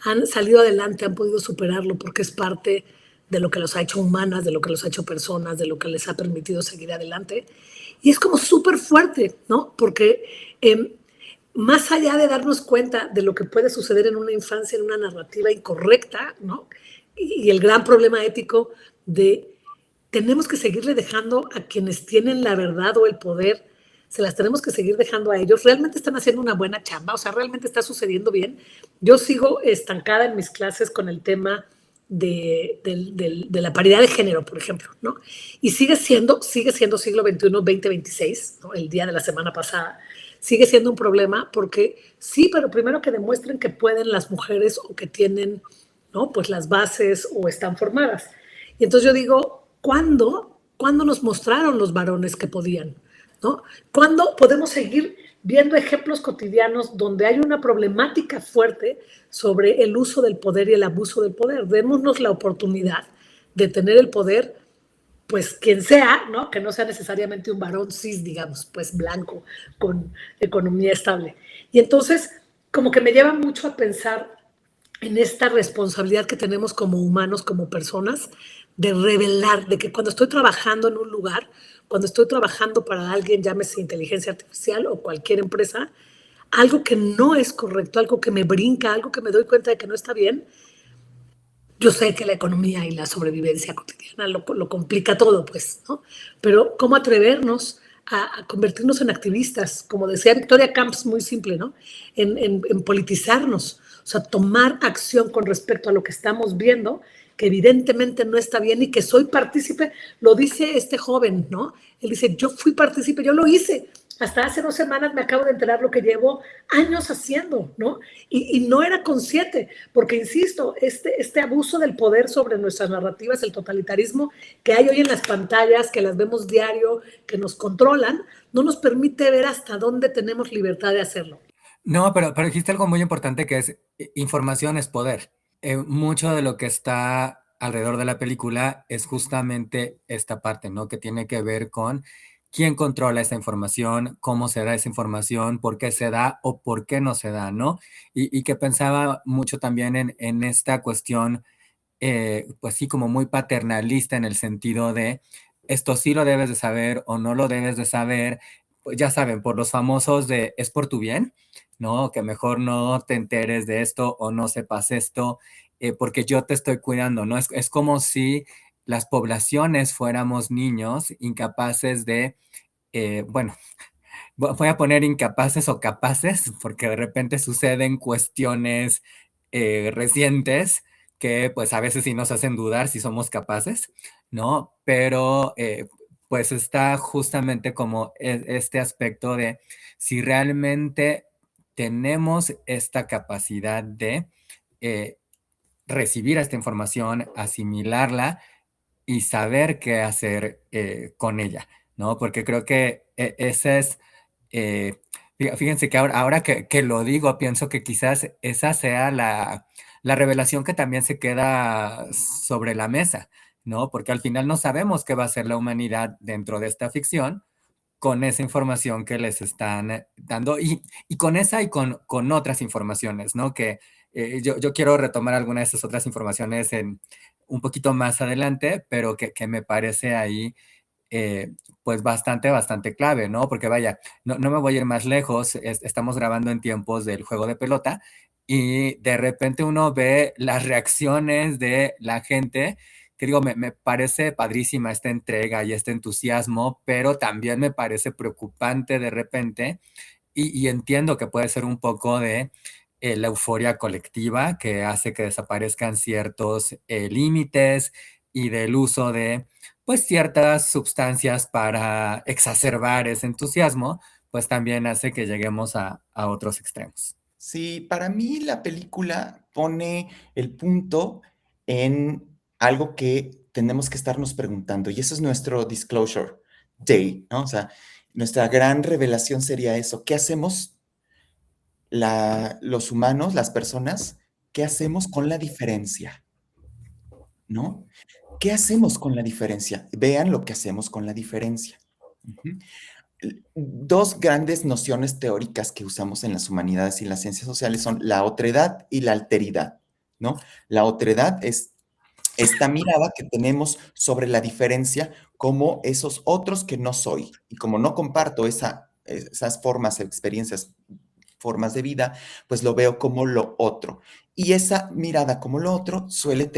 han salido adelante, han podido superarlo, porque es parte de lo que los ha hecho humanas, de lo que los ha hecho personas, de lo que les ha permitido seguir adelante. Y es como súper fuerte, ¿no? Porque más allá de darnos cuenta de lo que puede suceder en una infancia, en una narrativa incorrecta, ¿no? Y el gran problema ético de tenemos que seguirle dejando a quienes tienen la verdad o el poder, se las tenemos que seguir dejando a ellos. Realmente están haciendo una buena chamba, o sea, realmente está sucediendo bien. Yo sigo estancada en mis clases con el tema de la paridad de género, por ejemplo, ¿no? Y sigue siendo siglo XXI, 2026, ¿no? El día de la semana pasada, sigue siendo un problema porque sí, pero primero que demuestren que pueden las mujeres o que tienen, ¿no? Pues las bases o están formadas. Y entonces yo digo, ¿cuándo nos mostraron los varones que podían? ¿No? ¿Cuándo podemos seguir viendo ejemplos cotidianos donde hay una problemática fuerte sobre el uso del poder y el abuso del poder? Démonos la oportunidad de tener el poder, pues quien sea, ¿no? Que no sea necesariamente un varón cis, digamos, pues blanco, con economía estable. Y entonces, como que me lleva mucho a pensar en esta responsabilidad que tenemos como humanos, como personas, de revelar, de que cuando estoy trabajando en un lugar, cuando estoy trabajando para alguien, llámese inteligencia artificial o cualquier empresa, algo que no es correcto, algo que me brinca, algo que me doy cuenta de que no está bien, yo sé que la economía y la sobrevivencia cotidiana lo complica todo, pues, ¿no? Pero ¿cómo atrevernos a convertirnos en activistas? Como decía Victoria Camps, muy simple, ¿no? En politizarnos, o sea, tomar acción con respecto a lo que estamos viendo, que evidentemente no está bien y que soy partícipe, lo dice este joven, ¿no? Él dice, yo fui partícipe, yo lo hice. Hasta hace 2 semanas me acabo de enterar lo que llevo años haciendo, ¿no? Y no era consciente, porque insisto, este abuso del poder sobre nuestras narrativas, el totalitarismo que hay hoy en las pantallas, que las vemos diario, que nos controlan, no nos permite ver hasta dónde tenemos libertad de hacerlo. No, pero dijiste algo muy importante que es información es poder. Mucho de lo que está alrededor de la película es justamente esta parte, ¿no? Que tiene que ver con quién controla esa información, cómo se da esa información, por qué se da o por qué no se da, ¿no? Y que pensaba mucho también en esta cuestión, pues sí, como muy paternalista en el sentido de esto sí lo debes de saber o no lo debes de saber, pues ya saben, por los famosos de es por tu bien, ¿no? Que mejor no te enteres de esto o no sepas esto, porque yo te estoy cuidando, ¿no? Es como si las poblaciones fuéramos niños incapaces de, bueno, voy a poner incapaces o capaces, porque de repente suceden cuestiones recientes que pues a veces sí nos hacen dudar si somos capaces, ¿no? Pero pues está justamente como este aspecto de si realmente tenemos esta capacidad de eh, recibir esta información, asimilarla y saber qué hacer con ella, ¿no? Porque creo que ese es, eh, fíjense que ahora que lo digo, pienso que quizás esa sea la revelación que también se queda sobre la mesa, ¿no? Porque al final no sabemos qué va a ser la humanidad dentro de esta ficción con esa información que les están dando y con esa y con otras informaciones, ¿no? Que yo quiero retomar alguna de esas otras informaciones en un poquito más adelante, pero que me parece ahí eh, pues bastante clave, ¿no? Porque vaya, no me voy a ir más lejos, estamos grabando en tiempos del juego de pelota y de repente uno ve las reacciones de la gente, que digo, me parece padrísima esta entrega y este entusiasmo, pero también me parece preocupante de repente y entiendo que puede ser un poco de la euforia colectiva que hace que desaparezcan ciertos límites y del uso de pues ciertas sustancias para exacerbar ese entusiasmo, pues también hace que lleguemos a otros extremos. Sí, para mí la película pone el punto en algo que tenemos que estarnos preguntando, y eso es nuestro Disclosure Day, ¿no? O sea, nuestra gran revelación sería eso, ¿qué hacemos los humanos, las personas, ¿qué hacemos con la diferencia? ¿No? ¿Qué hacemos con la diferencia? Vean lo que hacemos con la diferencia. Ujú. Dos grandes nociones teóricas que usamos en las humanidades y las ciencias sociales son la otredad y la alteridad, ¿no? La otredad es esta mirada que tenemos sobre la diferencia como esos otros que no soy. Y como no comparto esas formas, experiencias, formas de vida, pues lo veo como lo otro. Y esa mirada como lo otro suele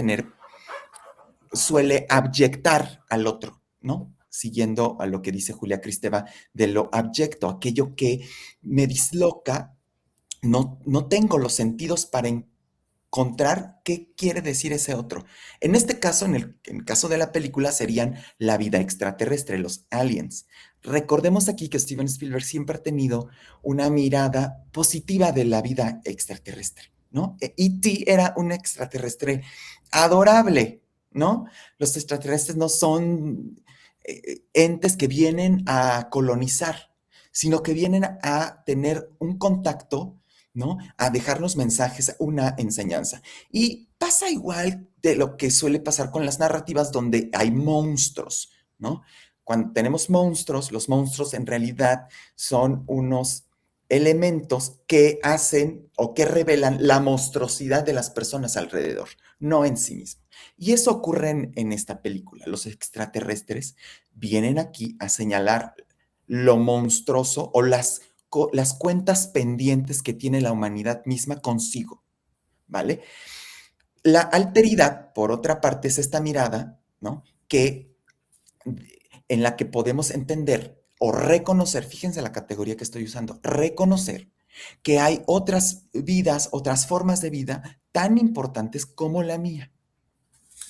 abyectar al otro, ¿no? Siguiendo a lo que dice Julia Kristeva de lo abyecto, aquello que me disloca, no tengo los sentidos para encontrar qué quiere decir ese otro. En este caso, en el caso de la película, serían la vida extraterrestre, los aliens. Recordemos aquí que Steven Spielberg siempre ha tenido una mirada positiva de la vida extraterrestre, ¿no? E.T. era un extraterrestre adorable, ¿no? Los extraterrestres no son entes que vienen a colonizar, sino que vienen a tener un contacto, ¿no? A dejarnos mensajes, una enseñanza. Y pasa igual de lo que suele pasar con las narrativas donde hay monstruos, ¿no? Cuando tenemos monstruos, los monstruos en realidad son unos elementos que hacen o que revelan la monstruosidad de las personas alrededor, no en sí mismo. Y eso ocurre en esta película. Los extraterrestres vienen aquí a señalar lo monstruoso o las cuentas pendientes que tiene la humanidad misma consigo, ¿vale? La alteridad, por otra parte, es esta mirada, ¿no? En la que podemos entender o reconocer, fíjense la categoría que estoy usando, reconocer que hay otras vidas, otras formas de vida tan importantes como la mía,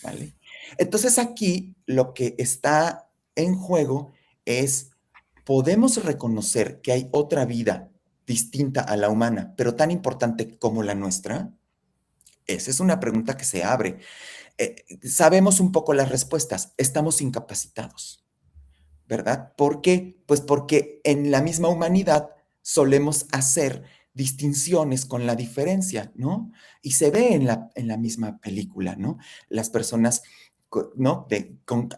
¿vale? Entonces aquí lo que está en juego es, podemos reconocer que hay otra vida distinta a la humana, pero tan importante como la nuestra. Esa es una pregunta que se abre. Sabemos un poco las respuestas. Estamos incapacitados, ¿verdad? ¿Por qué? Pues porque en la misma humanidad solemos hacer distinciones con la diferencia, ¿no? Y se ve en la misma película, ¿no? Las personas, ¿no?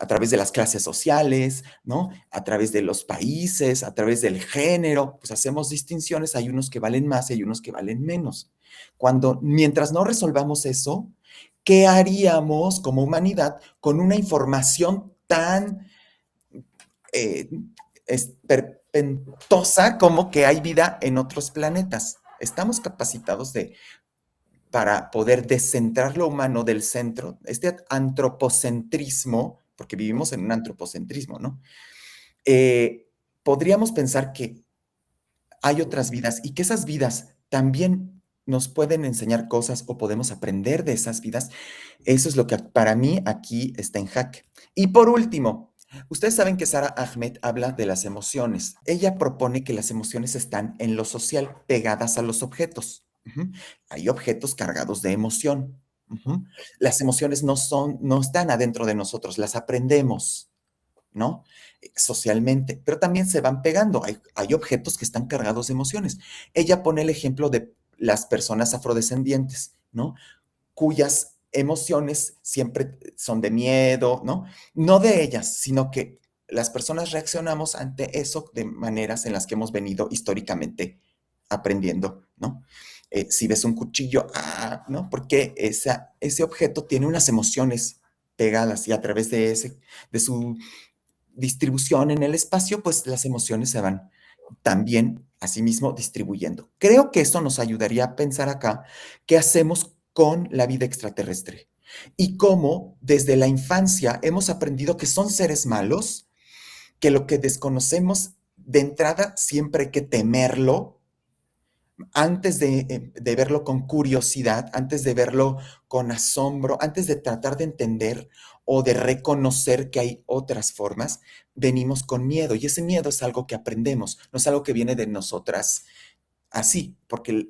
A través de las clases sociales, ¿no? A través de los países, a través del género, pues hacemos distinciones, hay unos que valen más y hay unos que valen menos. Mientras no resolvamos eso, ¿qué haríamos como humanidad con una información tan eh, esperpentosa como que hay vida en otros planetas? Estamos capacitados para poder descentrar lo humano del centro, este antropocentrismo, porque vivimos en un antropocentrismo, ¿no? Podríamos pensar que hay otras vidas y que esas vidas también nos pueden enseñar cosas o podemos aprender de esas vidas. Eso es lo que para mí aquí está en jaque. Y por último, ustedes saben que Sara Ahmed habla de las emociones. Ella propone que las emociones están en lo social, pegadas a los objetos. Hay objetos cargados de emoción. Las emociones no están adentro de nosotros, las aprendemos, ¿no? Socialmente, pero también se van pegando. Hay objetos que están cargados de emociones. Ella pone el ejemplo de las personas afrodescendientes, ¿no? Cuyas emociones siempre son de miedo, ¿no? No de ellas, sino que las personas reaccionamos ante eso de maneras en las que hemos venido históricamente aprendiendo, ¿no? Si ves un cuchillo, ¿no? Porque ese objeto tiene unas emociones pegadas y a través de su distribución en el espacio, pues las emociones se van también asimismo distribuyendo. Creo que esto nos ayudaría a pensar acá qué hacemos con la vida extraterrestre y cómo desde la infancia hemos aprendido que son seres malos, que lo que desconocemos de entrada siempre hay que temerlo antes de verlo con curiosidad, antes de verlo con asombro, antes de tratar de entender o de reconocer que hay otras formas, venimos con miedo. Y ese miedo es algo que aprendemos, no es algo que viene de nosotras así, porque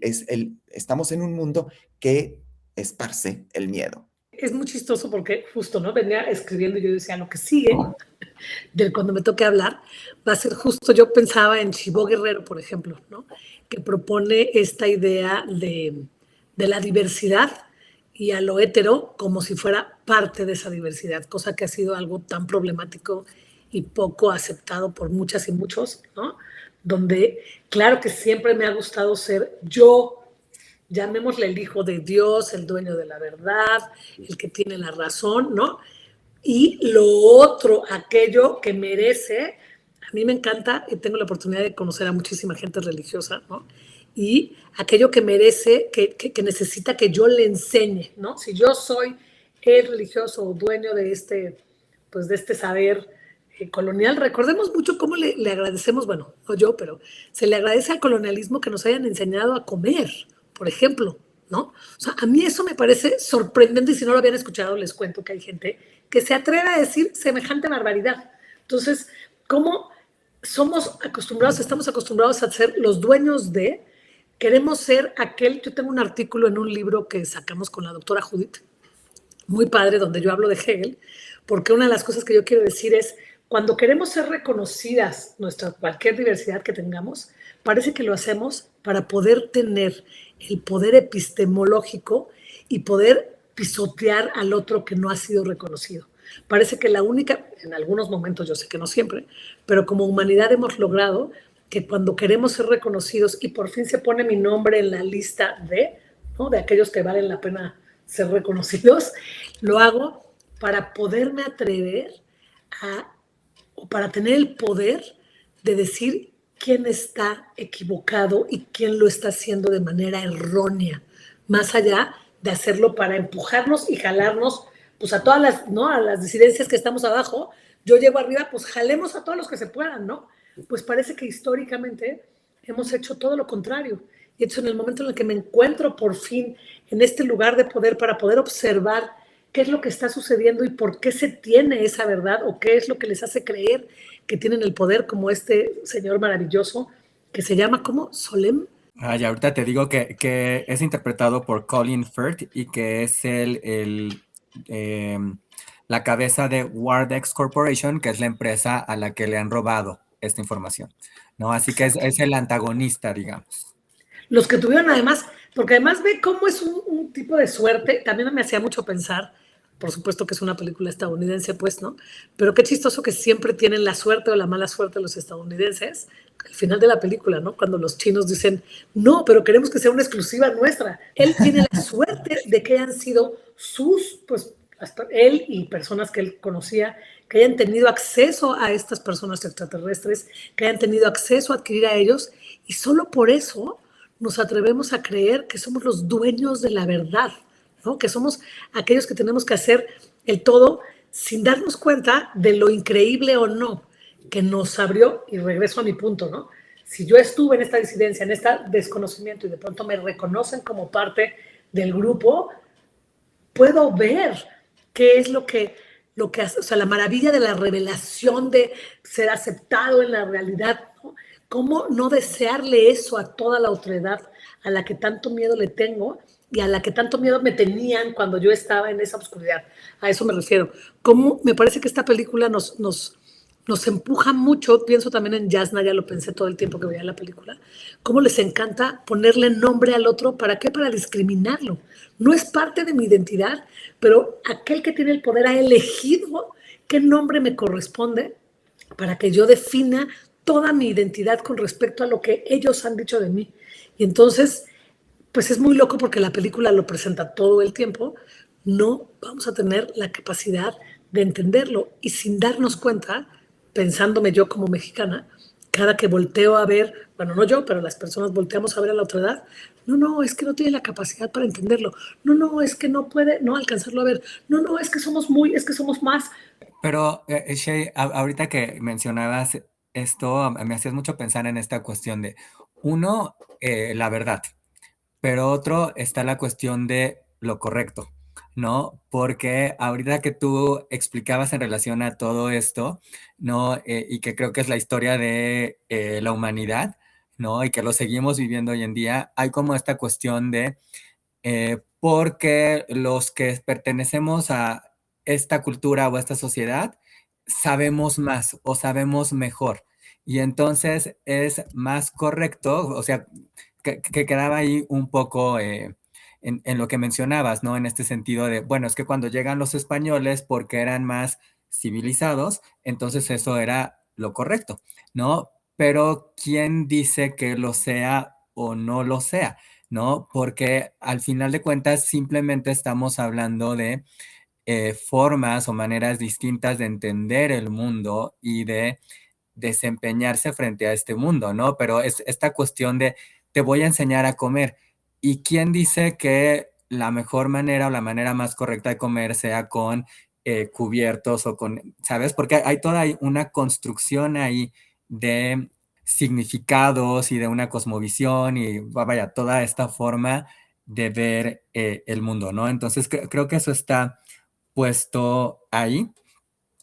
estamos en un mundo que esparce el miedo. es muy chistoso porque justo, ¿no? Venía escribiendo y yo decía, lo que sigue, de cuando me toque hablar, va a ser justo, yo pensaba en Chivo Guerrero, por ejemplo, ¿no? Que propone esta idea de la diversidad y a lo hetero como si fuera parte de esa diversidad, cosa que ha sido algo tan problemático y poco aceptado por muchas y muchos, ¿no? Donde, claro que siempre me ha gustado ser yo, llamémosle el hijo de Dios, el dueño de la verdad, el que tiene la razón, ¿no? Y lo otro, aquello que merece, a mí me encanta y tengo la oportunidad de conocer a muchísima gente religiosa, ¿no? Y aquello que merece, que necesita que yo le enseñe, ¿no? Si yo soy el religioso o dueño de pues de este saber colonial, recordemos mucho cómo le agradecemos, bueno, no yo, pero se le agradece al colonialismo que nos hayan enseñado a comer, por ejemplo, ¿no? O sea, a mí eso me parece sorprendente y si no lo habían escuchado, les cuento que hay gente que se atreve a decir semejante barbaridad. Entonces, ¿cómo estamos acostumbrados a ser los dueños de, queremos ser aquel, yo tengo un artículo en un libro que sacamos con la doctora Judith, muy padre, donde yo hablo de Hegel, porque una de las cosas que yo quiero decir es, cuando queremos ser reconocidas, nuestra cualquier diversidad que tengamos, parece que lo hacemos para poder tener el poder epistemológico y poder pisotear al otro que no ha sido reconocido. Parece que la única, en algunos momentos, yo sé que no siempre, pero como humanidad hemos logrado que cuando queremos ser reconocidos y por fin se pone mi nombre en la lista de, ¿no? De aquellos que valen la pena ser reconocidos, lo hago para poderme atrever o para tener el poder de decir quién está equivocado y quién lo está haciendo de manera errónea, más allá de hacerlo para empujarnos y jalarnos pues a todas las, ¿no? A las disidencias que estamos abajo, yo llego arriba, pues jalemos a todos los que se puedan, ¿no? Pues parece que históricamente hemos hecho todo lo contrario. Y entonces en el momento en el que me encuentro por fin en este lugar de poder para poder observar qué es lo que está sucediendo y por qué se tiene esa verdad o qué es lo que les hace creer que tienen el poder como este señor maravilloso que se llama, ¿cómo? Solem. Y ahorita te digo que es interpretado por Colin Firth y que es la cabeza de Wardex Corporation, que es la empresa a la que le han robado esta información, ¿no? Así que es el antagonista, digamos. Los que tuvieron además, porque además ve cómo es un tipo de suerte, también me hacía mucho pensar, por supuesto que es una película estadounidense, pues, ¿no? Pero qué chistoso que siempre tienen la suerte o la mala suerte los estadounidenses al final de la película, ¿no? Cuando los chinos dicen, no, pero queremos que sea una exclusiva nuestra. Él tiene la suerte de que hayan sido sus, pues, hasta él y personas que él conocía, que hayan tenido acceso a estas personas extraterrestres, que hayan tenido acceso a adquirir a ellos, y solo por eso nos atrevemos a creer que somos los dueños de la verdad, ¿no? Que somos aquellos que tenemos que hacer el todo sin darnos cuenta de lo increíble o no que nos abrió, y regreso a mi punto, ¿no? Si yo estuve en esta disidencia, en este desconocimiento y de pronto me reconocen como parte del grupo, puedo ver qué es lo que hace, o sea, la maravilla de la revelación de ser aceptado en la realidad, ¿no? ¿Cómo no desearle eso a toda la otredad a la que tanto miedo le tengo y a la que tanto miedo me tenían cuando yo estaba en esa oscuridad? A eso me refiero. ¿Cómo me parece que esta película nos empuja mucho? Pienso también en Yasna, ya lo pensé todo el tiempo que veía la película. ¿Cómo les encanta ponerle nombre al otro? ¿Para qué? Para discriminarlo. No es parte de mi identidad, pero aquel que tiene el poder ha elegido qué nombre me corresponde para que yo defina toda mi identidad con respecto a lo que ellos han dicho de mí. Y entonces, pues es muy loco porque la película lo presenta todo el tiempo. No vamos a tener la capacidad de entenderlo y sin darnos cuenta, pensándome yo como mexicana, cada que volteo a ver, bueno, no yo, pero las personas volteamos a ver a la otra edad, no, es que no tiene la capacidad para entenderlo, no, es que no puede no alcanzarlo a ver, no, es que es que somos más. Pero, Shay, ahorita que mencionabas esto, me hacías mucho pensar en esta cuestión de, uno, la verdad, pero otro está la cuestión de lo correcto, ¿no? Porque ahorita que tú explicabas en relación a todo esto, ¿no? Y que creo que es la historia de la humanidad, ¿no? Y que lo seguimos viviendo hoy en día, hay como esta cuestión de porque los que pertenecemos a esta cultura o a esta sociedad sabemos más o sabemos mejor. Y entonces es más correcto, o sea, que quedaba ahí un poco en lo que mencionabas, ¿no? En este sentido de, bueno, es que cuando llegan los españoles, porque eran más civilizados, entonces eso era lo correcto, ¿no? Pero ¿quién dice que lo sea o no lo sea? ¿No? Porque al final de cuentas simplemente estamos hablando de formas o maneras distintas de entender el mundo y de desempeñarse frente a este mundo, ¿no? Pero es esta cuestión de te voy a enseñar a comer. ¿Y quién dice que la mejor manera o la manera más correcta de comer sea con cubiertos o con, ¿sabes? Porque hay toda una construcción ahí de significados y de una cosmovisión y vaya, toda esta forma de ver el mundo, ¿no? Entonces creo que eso está puesto ahí.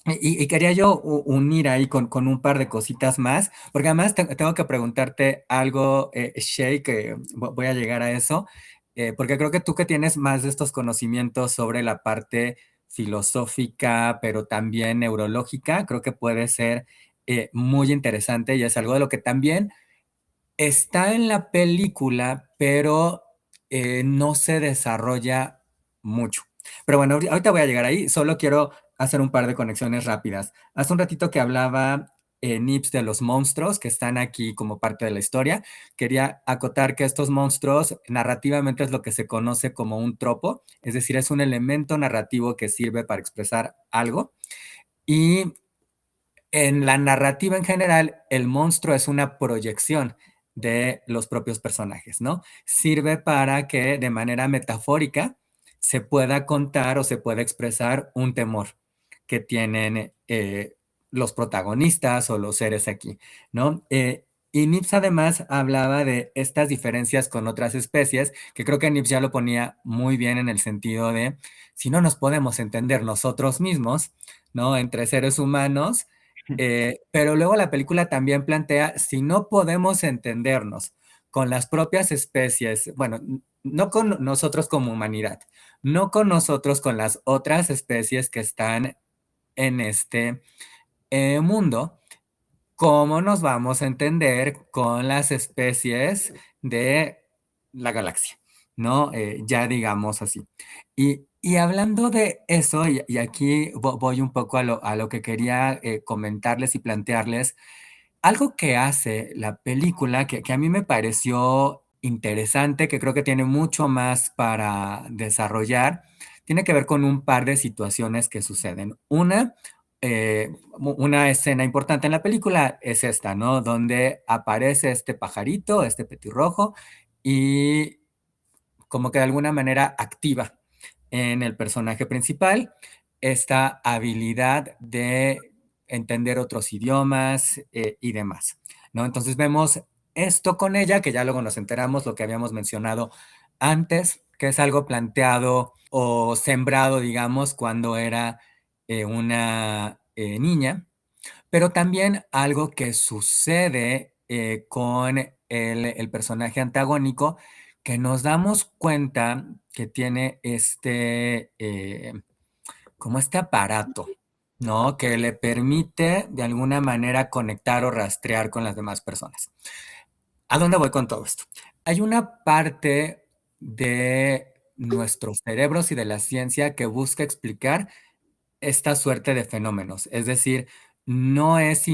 Y quería yo unir ahí con un par de cositas más, porque además tengo que preguntarte algo, Shay, que voy a llegar a eso, porque creo que tú que tienes más de estos conocimientos sobre la parte filosófica, pero también neurológica, creo que puede ser muy interesante y es algo de lo que también está en la película, pero no se desarrolla mucho. Pero bueno, ahorita voy a llegar ahí, solo quiero hacer un par de conexiones rápidas. Hace un ratito que hablaba Nips de los monstruos que están aquí como parte de la historia. Quería acotar que estos monstruos narrativamente es lo que se conoce como un tropo, es decir, es un elemento narrativo que sirve para expresar algo. Y en la narrativa en general, el monstruo es una proyección de los propios personajes, ¿no? Sirve para que de manera metafórica se pueda contar o se pueda expresar un temor que tienen los protagonistas o los seres aquí, ¿no? Y Nips además hablaba de estas diferencias con otras especies, que creo que Nips ya lo ponía muy bien en el sentido de, si no nos podemos entender nosotros mismos, ¿no? Entre seres humanos, pero luego la película también plantea, si no podemos entendernos con las propias especies, bueno, no con nosotros como humanidad, no con nosotros con las otras especies que están en este mundo, ¿cómo nos vamos a entender con las especies de la galaxia? ¿No? Ya digamos así. Y hablando de eso, y aquí voy un poco a lo que quería comentarles y plantearles, algo que hace la película que a mí me pareció interesante, que creo que tiene mucho más para desarrollar, tiene que ver con un par de situaciones que suceden. Una escena importante en la película es esta, ¿no? Donde aparece este pajarito, este petirrojo, y como que de alguna manera activa en el personaje principal esta habilidad de entender otros idiomas y demás, ¿no? Entonces vemos esto con ella, que ya luego nos enteramos lo que habíamos mencionado antes, que es algo planteado o sembrado, digamos, cuando era una niña, pero también algo que sucede con el personaje antagónico, que nos damos cuenta que tiene como este aparato, ¿no? Que le permite de alguna manera conectar o rastrear con las demás personas. ¿A dónde voy con todo esto? Hay una parte de nuestros cerebros y de la ciencia que busca explicar esta suerte de fenómenos. Es decir, no es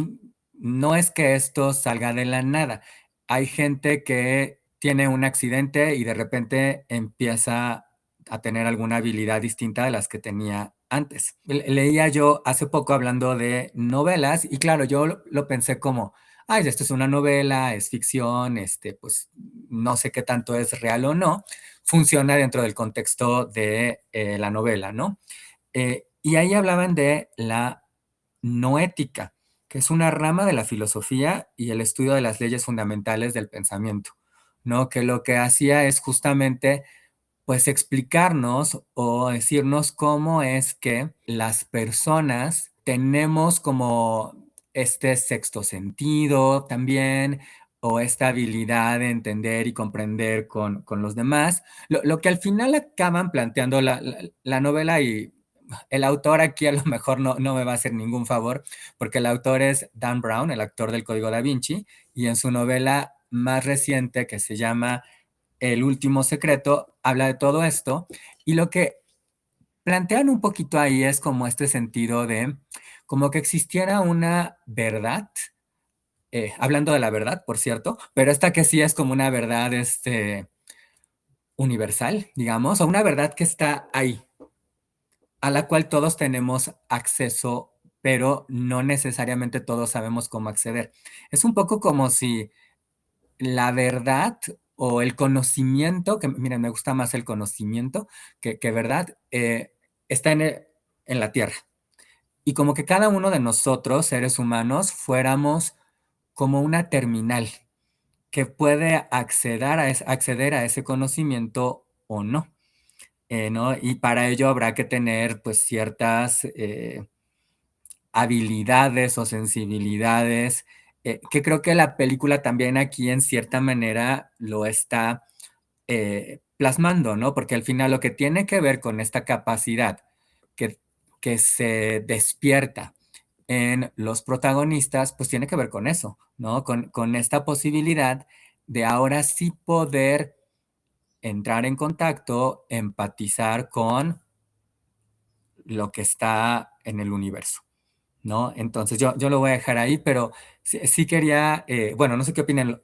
que esto salga de la nada. Hay gente que tiene un accidente y de repente empieza a tener alguna habilidad distinta de las que tenía antes. Leía yo hace poco hablando de novelas y claro, yo lo pensé como, ay, esto es una novela, es ficción, pues no sé qué tanto es real o no. Funciona dentro del contexto de la novela, ¿no? Y ahí hablaban de la noética, que es una rama de la filosofía y el estudio de las leyes fundamentales del pensamiento, ¿no? Que lo que hacía es justamente, pues, explicarnos o decirnos cómo es que las personas tenemos como este sexto sentido también, o esta habilidad de entender y comprender con los demás, lo que al final acaban planteando la novela, y el autor aquí a lo mejor no me va a hacer ningún favor, porque el autor es Dan Brown, el actor del Código Da Vinci, y en su novela más reciente, que se llama El último secreto, habla de todo esto, y lo que plantean un poquito ahí es como este sentido de como que existiera una verdad, hablando de la verdad, por cierto, pero esta que sí es como una verdad universal, digamos, o una verdad que está ahí, a la cual todos tenemos acceso, pero no necesariamente todos sabemos cómo acceder. Es un poco como si la verdad o el conocimiento, que miren, me gusta más el conocimiento que verdad, está en la Tierra. Y como que cada uno de nosotros, seres humanos, fuéramos como una terminal que puede acceder a ese conocimiento o no, ¿no? Y para ello habrá que tener pues ciertas habilidades o sensibilidades, que creo que la película también aquí en cierta manera lo está plasmando, ¿no? Porque al final lo que tiene que ver con esta capacidad que, que se despierta en los protagonistas, pues tiene que ver con eso, ¿no? Con esta posibilidad de ahora sí poder entrar en contacto, empatizar con lo que está en el universo, ¿no? Entonces yo lo voy a dejar ahí, pero sí quería, bueno, no sé qué opinan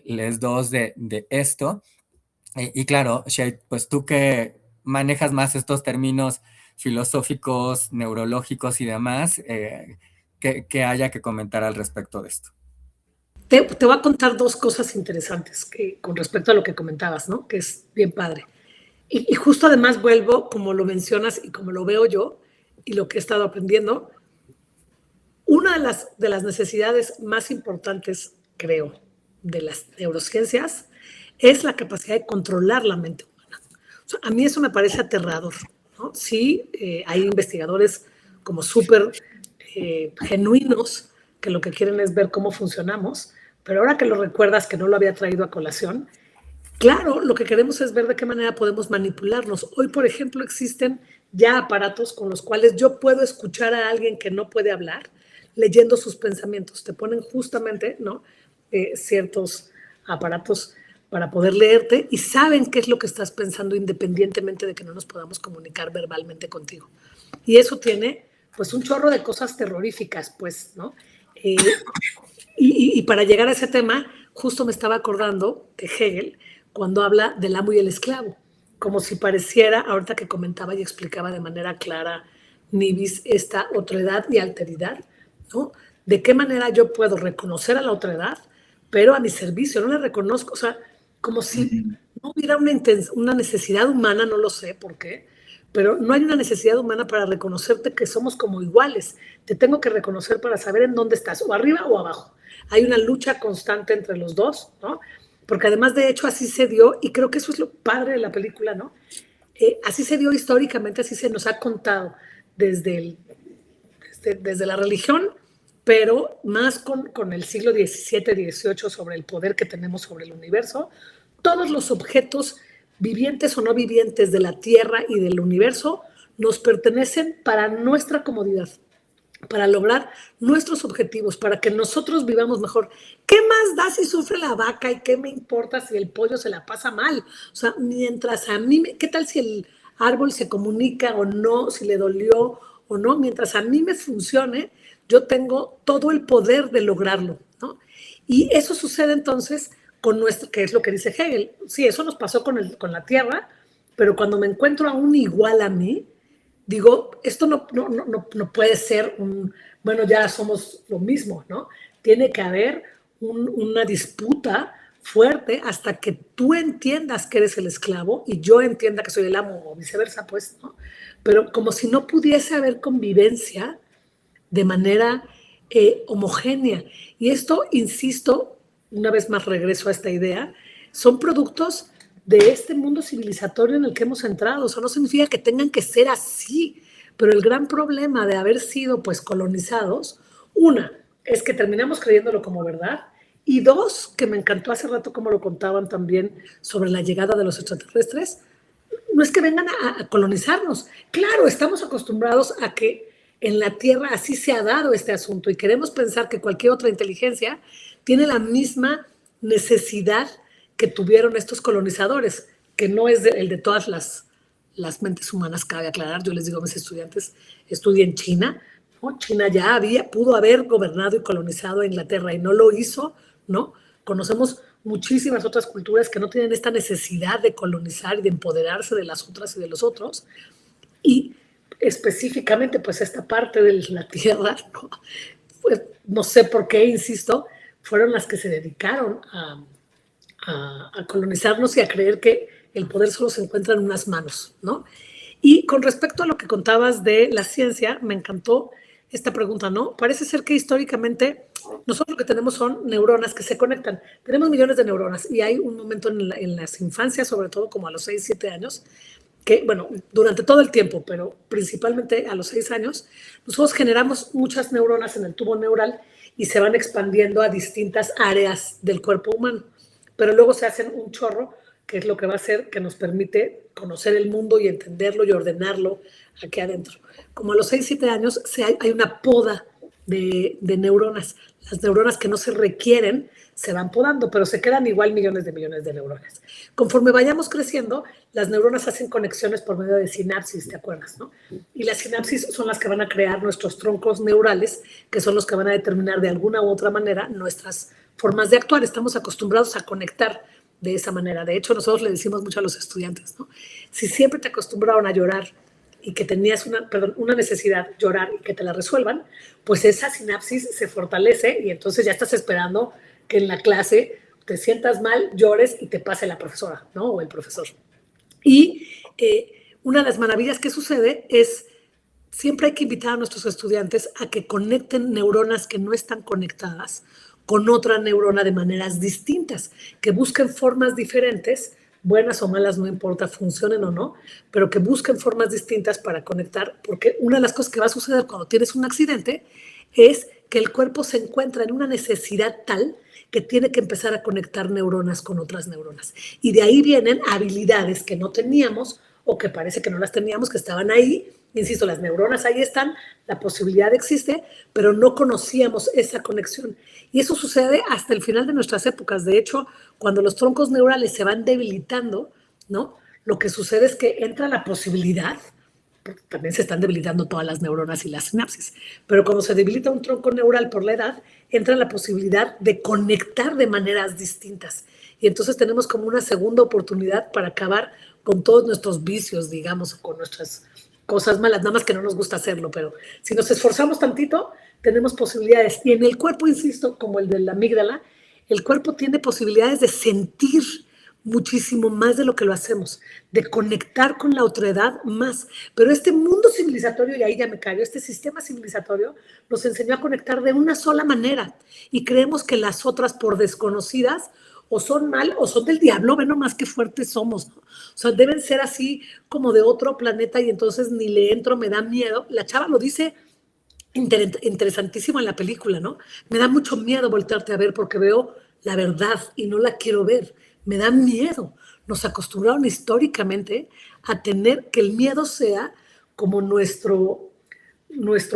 les dos de esto. Y claro, Shay, pues tú que manejas más estos términos filosóficos, neurológicos y demás, que haya que comentar al respecto de esto. Te voy a contar dos cosas interesantes con respecto a lo que comentabas, ¿no? Que es bien padre. Y justo además vuelvo, como lo mencionas y como lo veo yo y lo que he estado aprendiendo, una de las necesidades más importantes, creo, de las neurociencias es la capacidad de controlar la mente humana. O sea, a mí eso me parece aterrador, ¿no? Sí, hay investigadores como súper genuinos que lo que quieren es ver cómo funcionamos, pero ahora que lo recuerdas, que no lo había traído a colación, claro, lo que queremos es ver de qué manera podemos manipularnos. Hoy, por ejemplo, existen ya aparatos con los cuales yo puedo escuchar a alguien que no puede hablar leyendo sus pensamientos. Te ponen justamente, ¿no? Ciertos aparatos para poder leerte y saben qué es lo que estás pensando independientemente de que no nos podamos comunicar verbalmente contigo. Y eso tiene, pues, un chorro de cosas terroríficas, pues, ¿no? Y para llegar a ese tema, justo me estaba acordando de Hegel cuando habla del amo y el esclavo, como si pareciera, ahorita que comentaba y explicaba de manera clara Nivis esta otredad y alteridad, ¿no? De qué manera yo puedo reconocer a la otredad, pero a mi servicio, no la reconozco, o sea, como si no hubiera una necesidad humana, no lo sé por qué, pero no hay una necesidad humana para reconocerte que somos como iguales. Te tengo que reconocer para saber en dónde estás, o arriba o abajo. Hay una lucha constante entre los dos, ¿no? Porque además, de hecho, así se dio, y creo que eso es lo padre de la película, ¿no? Así se dio históricamente, así se nos ha contado desde la religión, pero más con el siglo XVII, XVIII, sobre el poder que tenemos sobre el universo. Todos los objetos vivientes o no vivientes de la Tierra y del universo nos pertenecen para nuestra comodidad, para lograr nuestros objetivos, para que nosotros vivamos mejor. ¿Qué más da si sufre la vaca y qué me importa si el pollo se la pasa mal? O sea, mientras a mí, ¿qué tal si el árbol se comunica o no, si le dolió o no? Mientras a mí me funcione, yo tengo todo el poder de lograrlo, ¿no? Y eso sucede entonces con nuestro, que es lo que dice Hegel. Sí, eso nos pasó con la Tierra, pero cuando me encuentro a un igual a mí, digo, esto no puede ser bueno, ya somos lo mismo, ¿no? Tiene que haber una disputa fuerte hasta que tú entiendas que eres el esclavo y yo entienda que soy el amo o viceversa, pues, ¿no? Pero como si no pudiese haber convivencia de manera homogénea. Y esto, insisto, una vez más regreso a esta idea, son productos de este mundo civilizatorio en el que hemos entrado. O sea, no significa que tengan que ser así, pero el gran problema de haber sido, pues, colonizados, una, es que terminamos creyéndolo como verdad, Y dos, que me encantó hace rato como lo contaban también sobre la llegada de los extraterrestres, no es que vengan a colonizarnos. Claro, estamos acostumbrados a que en la Tierra así se ha dado este asunto y queremos pensar que cualquier otra inteligencia tiene la misma necesidad que tuvieron estos colonizadores, que no es el de todas las mentes humanas, cabe aclarar. Yo les digo a mis estudiantes, estudien China, ¿no? China ya pudo haber gobernado y colonizado a Inglaterra y no lo hizo, ¿no? Conocemos muchísimas otras culturas que no tienen esta necesidad de colonizar y de empoderarse de las otras y de los otros. Y específicamente, pues esta parte de la Tierra, ¿no? Pues, no sé por qué, insisto, fueron las que se dedicaron a colonizarnos y a creer que el poder solo se encuentra en unas manos, ¿no? Y con respecto a lo que contabas de la ciencia, me encantó esta pregunta, ¿no? Parece ser que históricamente nosotros lo que tenemos son neuronas que se conectan. Tenemos millones de neuronas y hay un momento en las infancias, sobre todo como a los 6, 7 años, que, bueno, durante todo el tiempo, pero principalmente a los 6 años, nosotros generamos muchas neuronas en el tubo neural y se van expandiendo a distintas áreas del cuerpo humano. Pero luego se hacen un chorro, que es lo que va a hacer que nos permite conocer el mundo y entenderlo y ordenarlo aquí adentro. Como a los 6, 7 años hay una poda de neuronas. Las neuronas que no se requieren se van podando, pero se quedan igual millones de neuronas. Conforme vayamos creciendo, las neuronas hacen conexiones por medio de sinapsis, ¿te acuerdas, no? Y las sinapsis son las que van a crear nuestros troncos neurales, que son los que van a determinar de alguna u otra manera nuestras formas de actuar. Estamos acostumbrados a conectar de esa manera. De hecho, nosotros le decimos mucho a los estudiantes, ¿no? Si siempre te acostumbraron a llorar y que tenías una necesidad, llorar y que te la resuelvan, pues esa sinapsis se fortalece y entonces ya estás esperando que en la clase te sientas mal, llores y te pase la profesora, ¿no? O el profesor. Y una de las maravillas que sucede es siempre hay que invitar a nuestros estudiantes a que conecten neuronas que no están conectadas con otra neurona de maneras distintas, que busquen formas diferentes, buenas o malas, no importa, funcionen o no, pero que busquen formas distintas para conectar, porque una de las cosas que va a suceder cuando tienes un accidente es que el cuerpo se encuentra en una necesidad tal que tiene que empezar a conectar neuronas con otras neuronas. Y de ahí vienen habilidades que no teníamos o que parece que no las teníamos, que estaban ahí. Insisto, las neuronas ahí están, la posibilidad existe, pero no conocíamos esa conexión. Y eso sucede hasta el final de nuestras épocas. De hecho, cuando los troncos neurales se van debilitando, ¿no? Lo que sucede es que entra la posibilidad, porque también se están debilitando todas las neuronas y las sinapsis, pero cuando se debilita un tronco neural por la edad, entra la posibilidad de conectar de maneras distintas. Y entonces tenemos como una segunda oportunidad para acabar con todos nuestros vicios, digamos, con nuestras cosas malas, nada más que no nos gusta hacerlo, pero si nos esforzamos tantito, tenemos posibilidades. Y en el cuerpo, insisto, como el de la amígdala, el cuerpo tiene posibilidades de sentir muchísimo más de lo que lo hacemos, de conectar con la otredad más. Pero este mundo civilizatorio, y ahí ya me callo, este sistema civilizatorio nos enseñó a conectar de una sola manera y creemos que las otras, por desconocidas, o son mal o son del diablo, ve nomás qué fuertes somos, ¿no? O sea, deben ser así como de otro planeta y entonces ni le entro, me da miedo. La chava lo dice interesantísimo en la película, ¿no? Me da mucho miedo voltearte a ver porque veo la verdad y no la quiero ver. Me da miedo. Nos acostumbraron históricamente a tener que el miedo sea como nuestro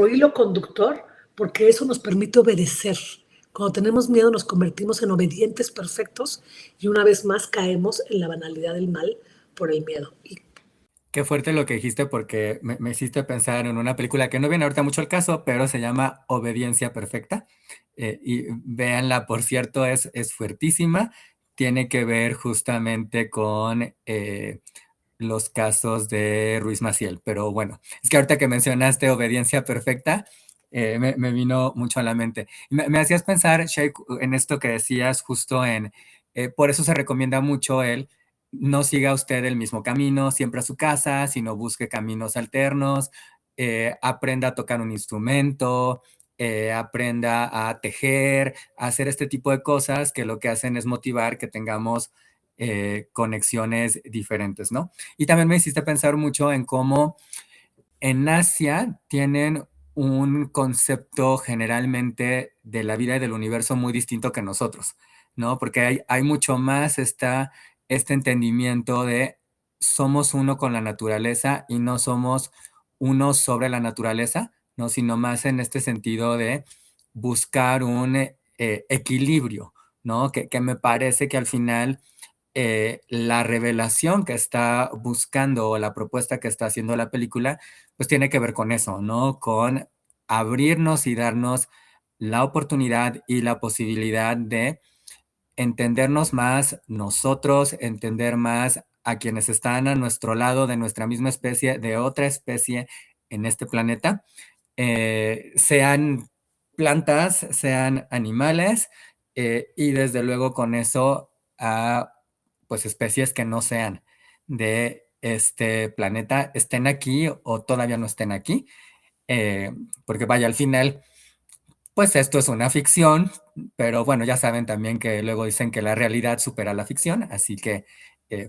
hilo conductor, porque eso nos permite obedecer. Cuando tenemos miedo nos convertimos en obedientes perfectos y una vez más caemos en la banalidad del mal por el miedo. Y Qué fuerte lo que dijiste porque me hiciste pensar en una película que no viene ahorita mucho al caso, pero se llama Obediencia Perfecta. Y véanla, por cierto, es fuertísima. Tiene que ver justamente con los casos de Ruiz Maciel. Pero bueno, es que ahorita que mencionaste Obediencia Perfecta, me vino mucho a la mente. Me hacías pensar, Sheikh, en esto que decías justo por eso se recomienda mucho no siga usted el mismo camino siempre a su casa, sino busque caminos alternos, aprenda a tocar un instrumento, aprenda a tejer, a hacer este tipo de cosas que lo que hacen es motivar que tengamos conexiones diferentes, ¿no? Y también me hiciste pensar mucho en cómo en Asia tienen un concepto generalmente de la vida y del universo muy distinto que nosotros, ¿no? Porque hay mucho más este entendimiento de somos uno con la naturaleza y no somos uno sobre la naturaleza, ¿no? Sino más en este sentido de buscar un equilibrio, ¿no? Que me parece que al final la revelación que está buscando o la propuesta que está haciendo la película, pues tiene que ver con eso, ¿no? Con abrirnos y darnos la oportunidad y la posibilidad de entendernos más nosotros, entender más a quienes están a nuestro lado de nuestra misma especie, de otra especie en este planeta, sean plantas, sean animales, y desde luego con eso a pues especies que no sean de este planeta, estén aquí o todavía no estén aquí, eh, porque vaya, al final, pues esto es una ficción, pero bueno, ya saben también que luego dicen que la realidad supera la ficción, así que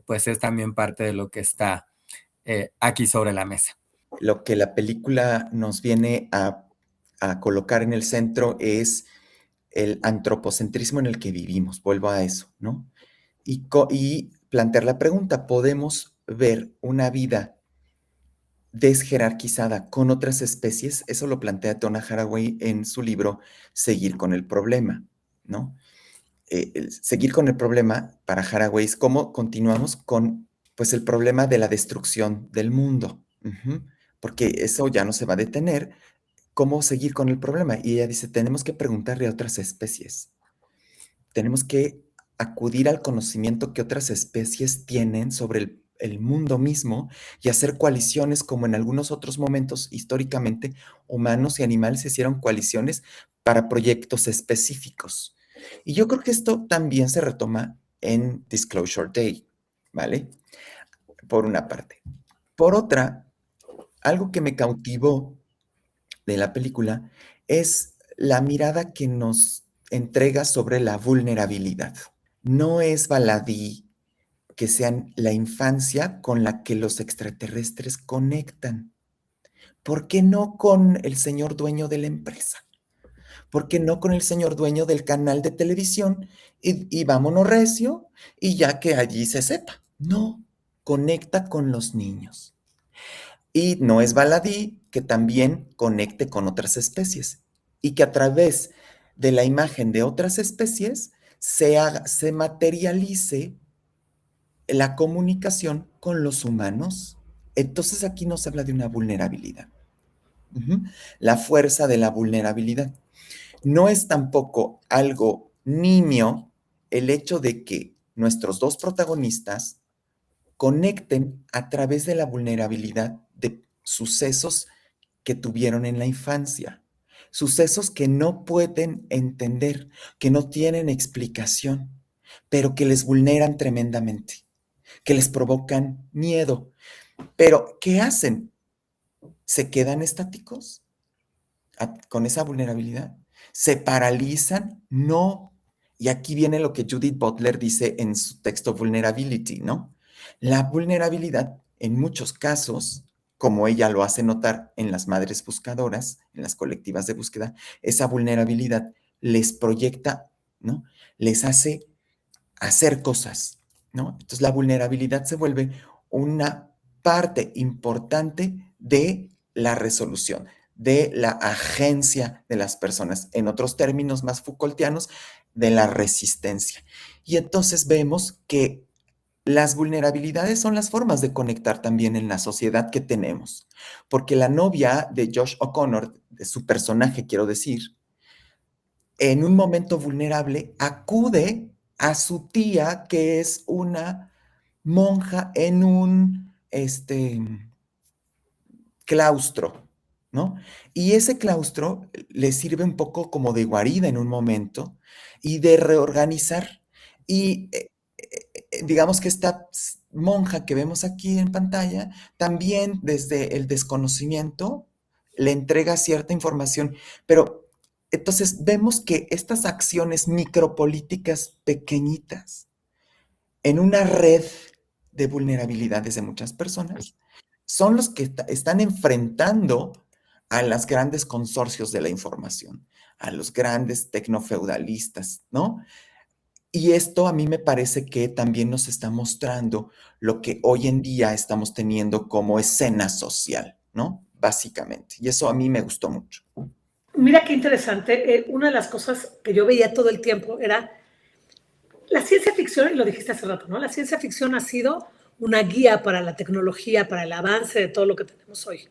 pues es también parte de lo que está aquí sobre la mesa. Lo que la película nos viene a colocar en el centro es el antropocentrismo en el que vivimos, vuelvo a eso, ¿no? Y plantear la pregunta, ¿podemos ver una vida desjerarquizada con otras especies? Eso lo plantea Donna Haraway en su libro Seguir con el problema, ¿no? Seguir con el problema para Haraway es cómo continuamos con pues, el problema de la destrucción del mundo, porque eso ya no se va a detener. ¿Cómo seguir con el problema? Y ella dice, tenemos que preguntarle a otras especies, tenemos que acudir al conocimiento que otras especies tienen sobre el mundo mismo y hacer coaliciones como en algunos otros momentos históricamente humanos y animales hicieron coaliciones para proyectos específicos. Y yo creo que esto también se retoma en Disclosure Day, ¿vale? Por una parte. Por otra, algo que me cautivó de la película es la mirada que nos entrega sobre la vulnerabilidad. No es baladí que sean la infancia con la que los extraterrestres conectan. ¿Por qué no con el señor dueño de la empresa? ¿Por qué no con el señor dueño del canal de televisión? Y vámonos recio y ya que allí se sepa. No, conecta con los niños. Y no es baladí que también conecte con otras especies y que a través de la imagen de otras especies se materialice la comunicación con los humanos. Entonces aquí nos habla de una vulnerabilidad. La fuerza de la vulnerabilidad. No es tampoco algo nimio el hecho de que nuestros dos protagonistas conecten a través de la vulnerabilidad de sucesos que tuvieron en la infancia, sucesos que no pueden entender, que no tienen explicación, pero que les vulneran tremendamente, que les provocan miedo. Pero, ¿qué hacen? ¿Se quedan estáticos con esa vulnerabilidad? ¿Se paralizan? No. Y aquí viene lo que Judith Butler dice en su texto Vulnerability, ¿no? La vulnerabilidad, en muchos casos, como ella lo hace notar en las madres buscadoras, en las colectivas de búsqueda, esa vulnerabilidad les proyecta, ¿no? Les hace hacer cosas, ¿no? Entonces la vulnerabilidad se vuelve una parte importante de la resolución, de la agencia de las personas, en otros términos más Foucaultianos, de la resistencia. Y entonces vemos que las vulnerabilidades son las formas de conectar también en la sociedad que tenemos, porque la novia de Josh O'Connor, de su personaje, quiero decir, en un momento vulnerable, acude a su tía, que es una monja en un claustro, ¿no? Y ese claustro le sirve un poco como de guarida en un momento y de reorganizar. Y digamos que esta monja que vemos aquí en pantalla, también desde el desconocimiento le entrega cierta información, pero entonces vemos que estas acciones micropolíticas pequeñitas en una red de vulnerabilidades de muchas personas son los que están enfrentando a los grandes consorcios de la información, a los grandes tecnofeudalistas, ¿no? Y esto a mí me parece que también nos está mostrando lo que hoy en día estamos teniendo como escena social, ¿no? Básicamente. Y eso a mí me gustó mucho. Mira qué interesante. Una de las cosas que yo veía todo el tiempo era la ciencia ficción, y lo dijiste hace rato, ¿no? La ciencia ficción ha sido una guía para la tecnología, para el avance de todo lo que tenemos hoy.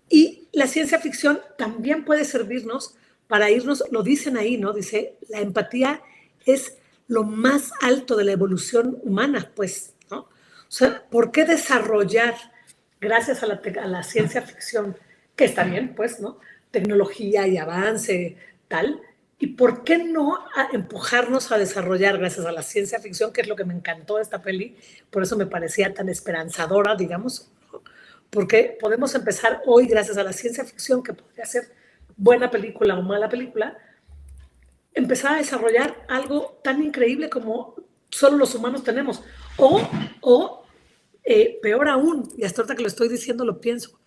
Y la ciencia ficción también puede servirnos para irnos, lo dicen ahí, ¿no? Dice, la empatía es lo más alto de la evolución humana, pues, ¿no? O sea, ¿por qué desarrollar, gracias a la ciencia ficción, que está bien, pues, ¿no? Tecnología y avance, tal, y por qué no empujarnos a desarrollar, gracias a la ciencia ficción, que es lo que me encantó de esta peli, por eso me parecía tan esperanzadora, digamos, porque podemos empezar hoy, gracias a la ciencia ficción, que podría ser buena película o mala película, empezar a desarrollar algo tan increíble como solo los humanos tenemos. O peor aún, y hasta ahorita que lo estoy diciendo lo pienso,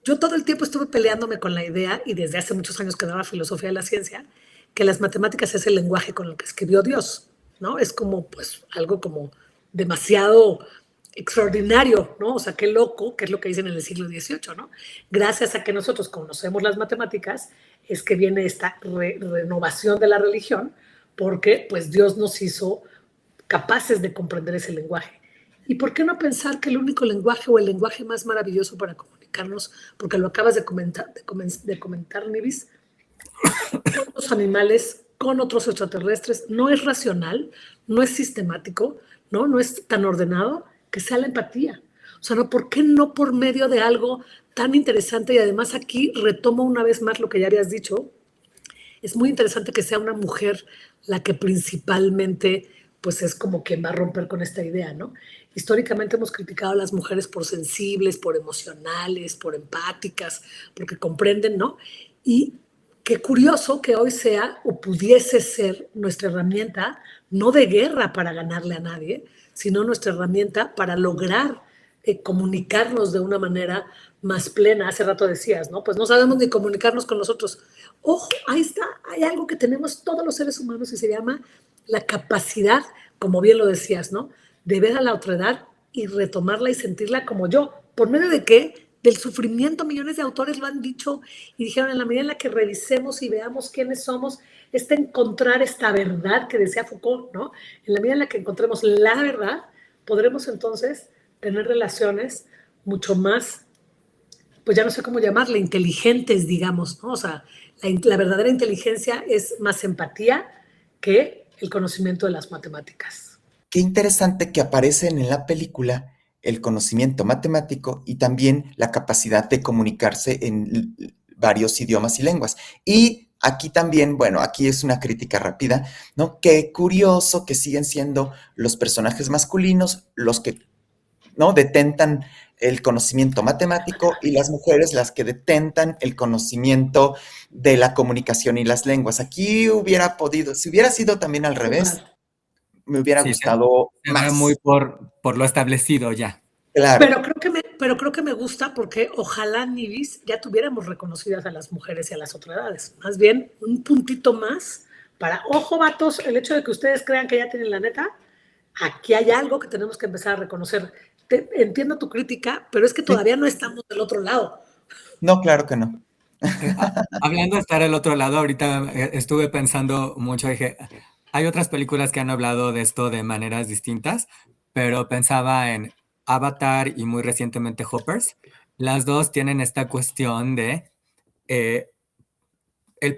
yo todo el tiempo estuve peleándome con la idea, y desde hace muchos años que daba filosofía de la ciencia, que las matemáticas es el lenguaje con el que escribió Dios, ¿no? Es como, pues, algo como demasiado extraordinario, ¿no? O sea, qué loco, que es lo que dicen en el siglo XVIII, ¿no? Gracias a que nosotros conocemos las matemáticas, es que viene esta renovación de la religión, porque pues Dios nos hizo capaces de comprender ese lenguaje. ¿Y por qué no pensar que el único lenguaje o el lenguaje más maravilloso para comunicarnos, porque lo acabas de comentar, Nivis, con los animales, con otros extraterrestres, no es racional, no es sistemático, no es tan ordenado, que sea la empatía? O sea, ¿no? ¿Por qué no por medio de algo tan interesante? Y además aquí retomo una vez más lo que ya habías dicho, es muy interesante que sea una mujer la que principalmente pues es como quien va a romper con esta idea, ¿no? Históricamente hemos criticado a las mujeres por sensibles, por emocionales, por empáticas, porque comprenden, ¿no? Y qué curioso que hoy sea o pudiese ser nuestra herramienta, no de guerra para ganarle a nadie, sino nuestra herramienta para lograr comunicarnos de una manera más plena. Hace rato decías, ¿no? Pues no sabemos ni comunicarnos con nosotros. Ojo, ahí está, hay algo que tenemos todos los seres humanos y se llama la capacidad, como bien lo decías, ¿no? De ver a la otredad y retomarla y sentirla como yo. ¿Por medio de qué? Del sufrimiento. Millones de autores lo han dicho y dijeron, en la medida en la que revisemos y veamos quiénes somos, es encontrar esta verdad que decía Foucault, ¿no? En la medida en la que encontremos la verdad, podremos entonces tener relaciones mucho más, pues ya no sé cómo llamarle, inteligentes, digamos, ¿no? O sea, la verdadera inteligencia es más empatía que el conocimiento de las matemáticas. Qué interesante que aparecen en la película el conocimiento matemático y también la capacidad de comunicarse en varios idiomas y lenguas. Y aquí también, bueno, aquí es una crítica rápida, ¿no? Qué curioso que siguen siendo los personajes masculinos los que, ¿no?, detentan el conocimiento matemático y las mujeres las que detentan el conocimiento de la comunicación y las lenguas. Aquí hubiera podido, si hubiera sido también al revés, me hubiera Sí, gustado se ve muy más. por lo establecido ya. Claro. Pero creo que me gusta porque ojalá, Nivis, ya tuviéramos reconocidas a las mujeres y a las otredades. Más bien, un puntito más para, ojo, vatos, el hecho de que ustedes crean que ya tienen la neta, aquí hay algo que tenemos que empezar a reconocer. Entiendo tu crítica, pero es que Sí. todavía no estamos del otro lado. No, claro que no. Hablando de estar al otro lado, ahorita estuve pensando mucho, dije, hay otras películas que han hablado de esto de maneras distintas, pero pensaba en Avatar y muy recientemente Hoppers. Las dos tienen esta cuestión de eh,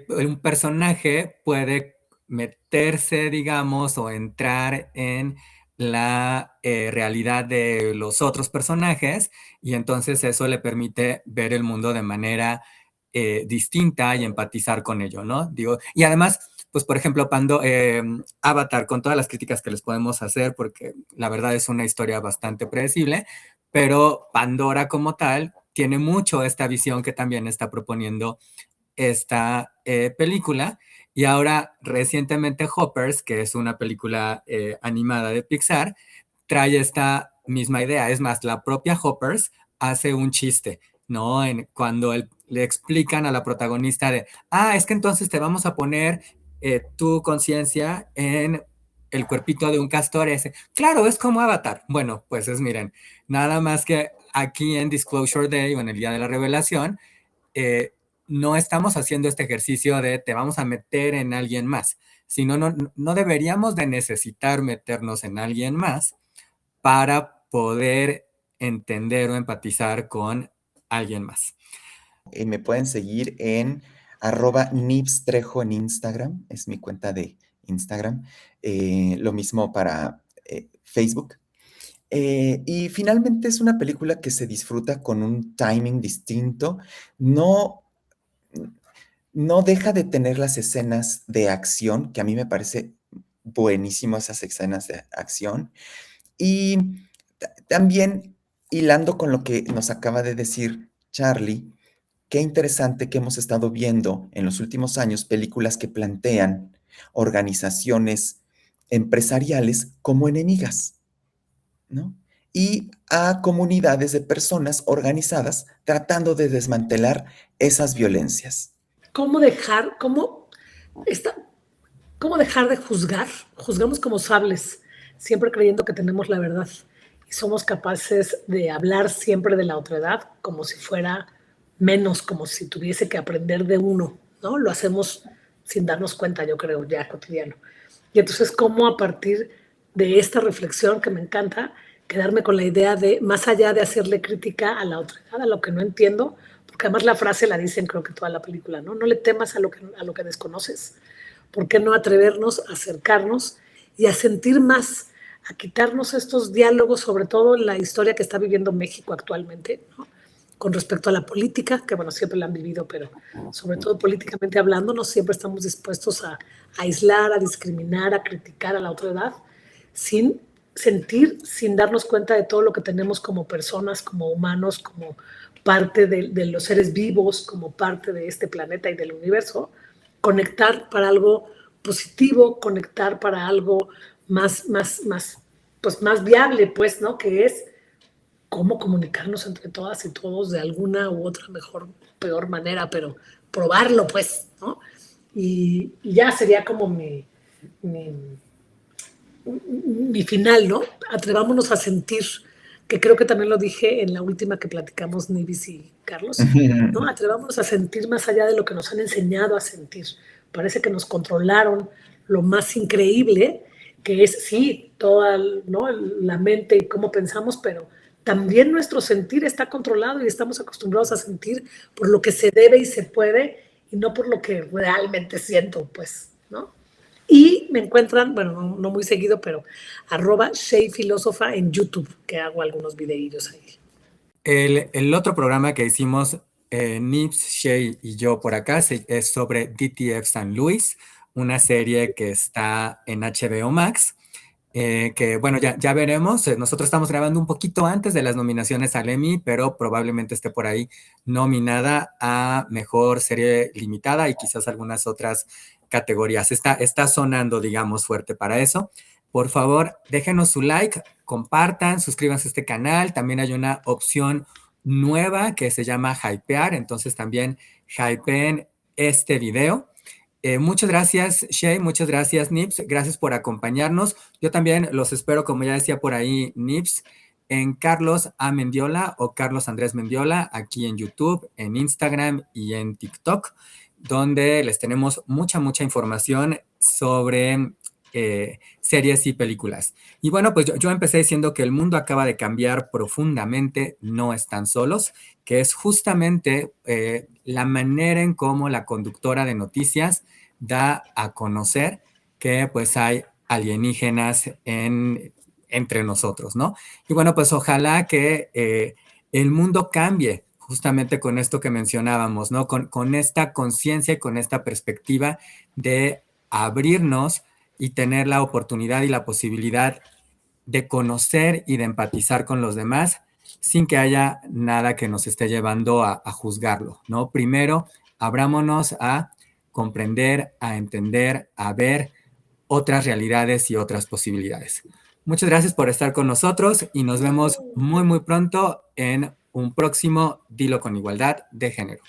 un personaje puede meterse, digamos, o entrar en la realidad de los otros personajes y entonces eso le permite ver el mundo de manera distinta y empatizar con ello, ¿no? Digo, y además, pues por ejemplo, Avatar, con todas las críticas que les podemos hacer, porque la verdad es una historia bastante predecible, pero Pandora como tal tiene mucho esta visión que también está proponiendo esta película. Y ahora recientemente Hoppers, que es una película animada de Pixar, trae esta misma idea. Es más, la propia Hoppers hace un chiste. ¿no? Cuando le explican a la protagonista de, es que entonces te vamos a poner tu conciencia en el cuerpito de un castor ese. Claro, es como Avatar. Bueno, pues miren, nada más que aquí en Disclosure Day o en el Día de la Revelación, no estamos haciendo este ejercicio de te vamos a meter en alguien más, sino no deberíamos de necesitar meternos en alguien más para poder entender o empatizar con alguien más. Me pueden seguir en @nipstrejo en Instagram, es mi cuenta de Instagram. Lo mismo para Facebook. Y finalmente es una película que se disfruta con un timing distinto. No, no deja de tener las escenas de acción, que a mí me parece buenísimo esas escenas de acción. Y también hilando con lo que nos acaba de decir Charlie, qué interesante que hemos estado viendo en los últimos años películas que plantean organizaciones empresariales como enemigas, ¿no? Y a comunidades de personas organizadas tratando de desmantelar esas violencias. ¿Cómo dejar, esta, cómo dejar de juzgar? Juzgamos como sables, siempre creyendo que tenemos la verdad. Y somos capaces de hablar siempre de la otredad como si fuera menos, como si tuviese que aprender de uno, ¿no? Lo hacemos sin darnos cuenta, yo creo, ya cotidiano. Y entonces, ¿cómo a partir de esta reflexión que me encanta, quedarme con la idea de, más allá de hacerle crítica a la otredad, a lo que no entiendo, porque además la frase la dicen creo que toda la película, ¿no? No le temas a lo que desconoces. ¿Por qué no atrevernos a acercarnos y a sentir más, a quitarnos estos diálogos, sobre todo en la historia que está viviendo México actualmente, ¿no? Con respecto a la política, que bueno, siempre la han vivido, pero sobre todo políticamente hablando, no siempre estamos dispuestos a aislar, a discriminar, a criticar a la otra edad, sin sentir, sin darnos cuenta de todo lo que tenemos como personas, como humanos, como parte de los seres vivos, como parte de este planeta y del universo, conectar para algo positivo, conectar para algo más viable, pues, ¿no? Que es cómo comunicarnos entre todas y todos de alguna u otra mejor, peor manera, pero probarlo, pues, ¿no? Y ya sería como mi final, ¿no? Atrevámonos a sentir, que creo que también lo dije en la última que platicamos Nivis y Carlos, ¿no? Atrevámonos a sentir más allá de lo que nos han enseñado a sentir. Parece que nos controlaron lo más increíble, que es, sí, toda, ¿no? La mente y cómo pensamos, pero también nuestro sentir está controlado y estamos acostumbrados a sentir por lo que se debe y se puede y no por lo que realmente siento, pues, ¿no? Y me encuentran, bueno, no muy seguido, pero @ShayFilósofa en YouTube, que hago algunos videillos ahí. El otro programa que hicimos, Nips, Shay y yo por acá, es sobre DTF San Luis, una serie que está en HBO Max, que bueno, ya veremos. Nosotros estamos grabando un poquito antes de las nominaciones al Emmy, pero probablemente esté por ahí nominada a Mejor Serie Limitada y quizás algunas otras categorías. Está sonando, digamos, fuerte para eso. Por favor, déjenos su like, compartan, suscríbanse a este canal. También hay una opción nueva que se llama hypear, entonces también hypeen este video. Muchas gracias, Shay, muchas gracias, Nips, gracias por acompañarnos. Yo también los espero, como ya decía por ahí, Nips, en Carlos A. Mendiola o Carlos Andrés Mendiola, aquí en YouTube, en Instagram y en TikTok, donde les tenemos mucha información sobre series y películas. Y bueno, pues yo empecé diciendo que el mundo acaba de cambiar profundamente, no están solos, que es justamente la manera en cómo la conductora de noticias da a conocer que pues hay alienígenas entre nosotros, ¿no? Y bueno, pues ojalá que el mundo cambie justamente con esto que mencionábamos, ¿no? Con esta conciencia y con esta perspectiva de abrirnos y tener la oportunidad y la posibilidad de conocer y de empatizar con los demás sin que haya nada que nos esté llevando a juzgarlo, ¿no? Primero, abrámonos a comprender, a entender, a ver otras realidades y otras posibilidades. Muchas gracias por estar con nosotros y nos vemos muy pronto en un próximo Dilo con Igualdad de Género.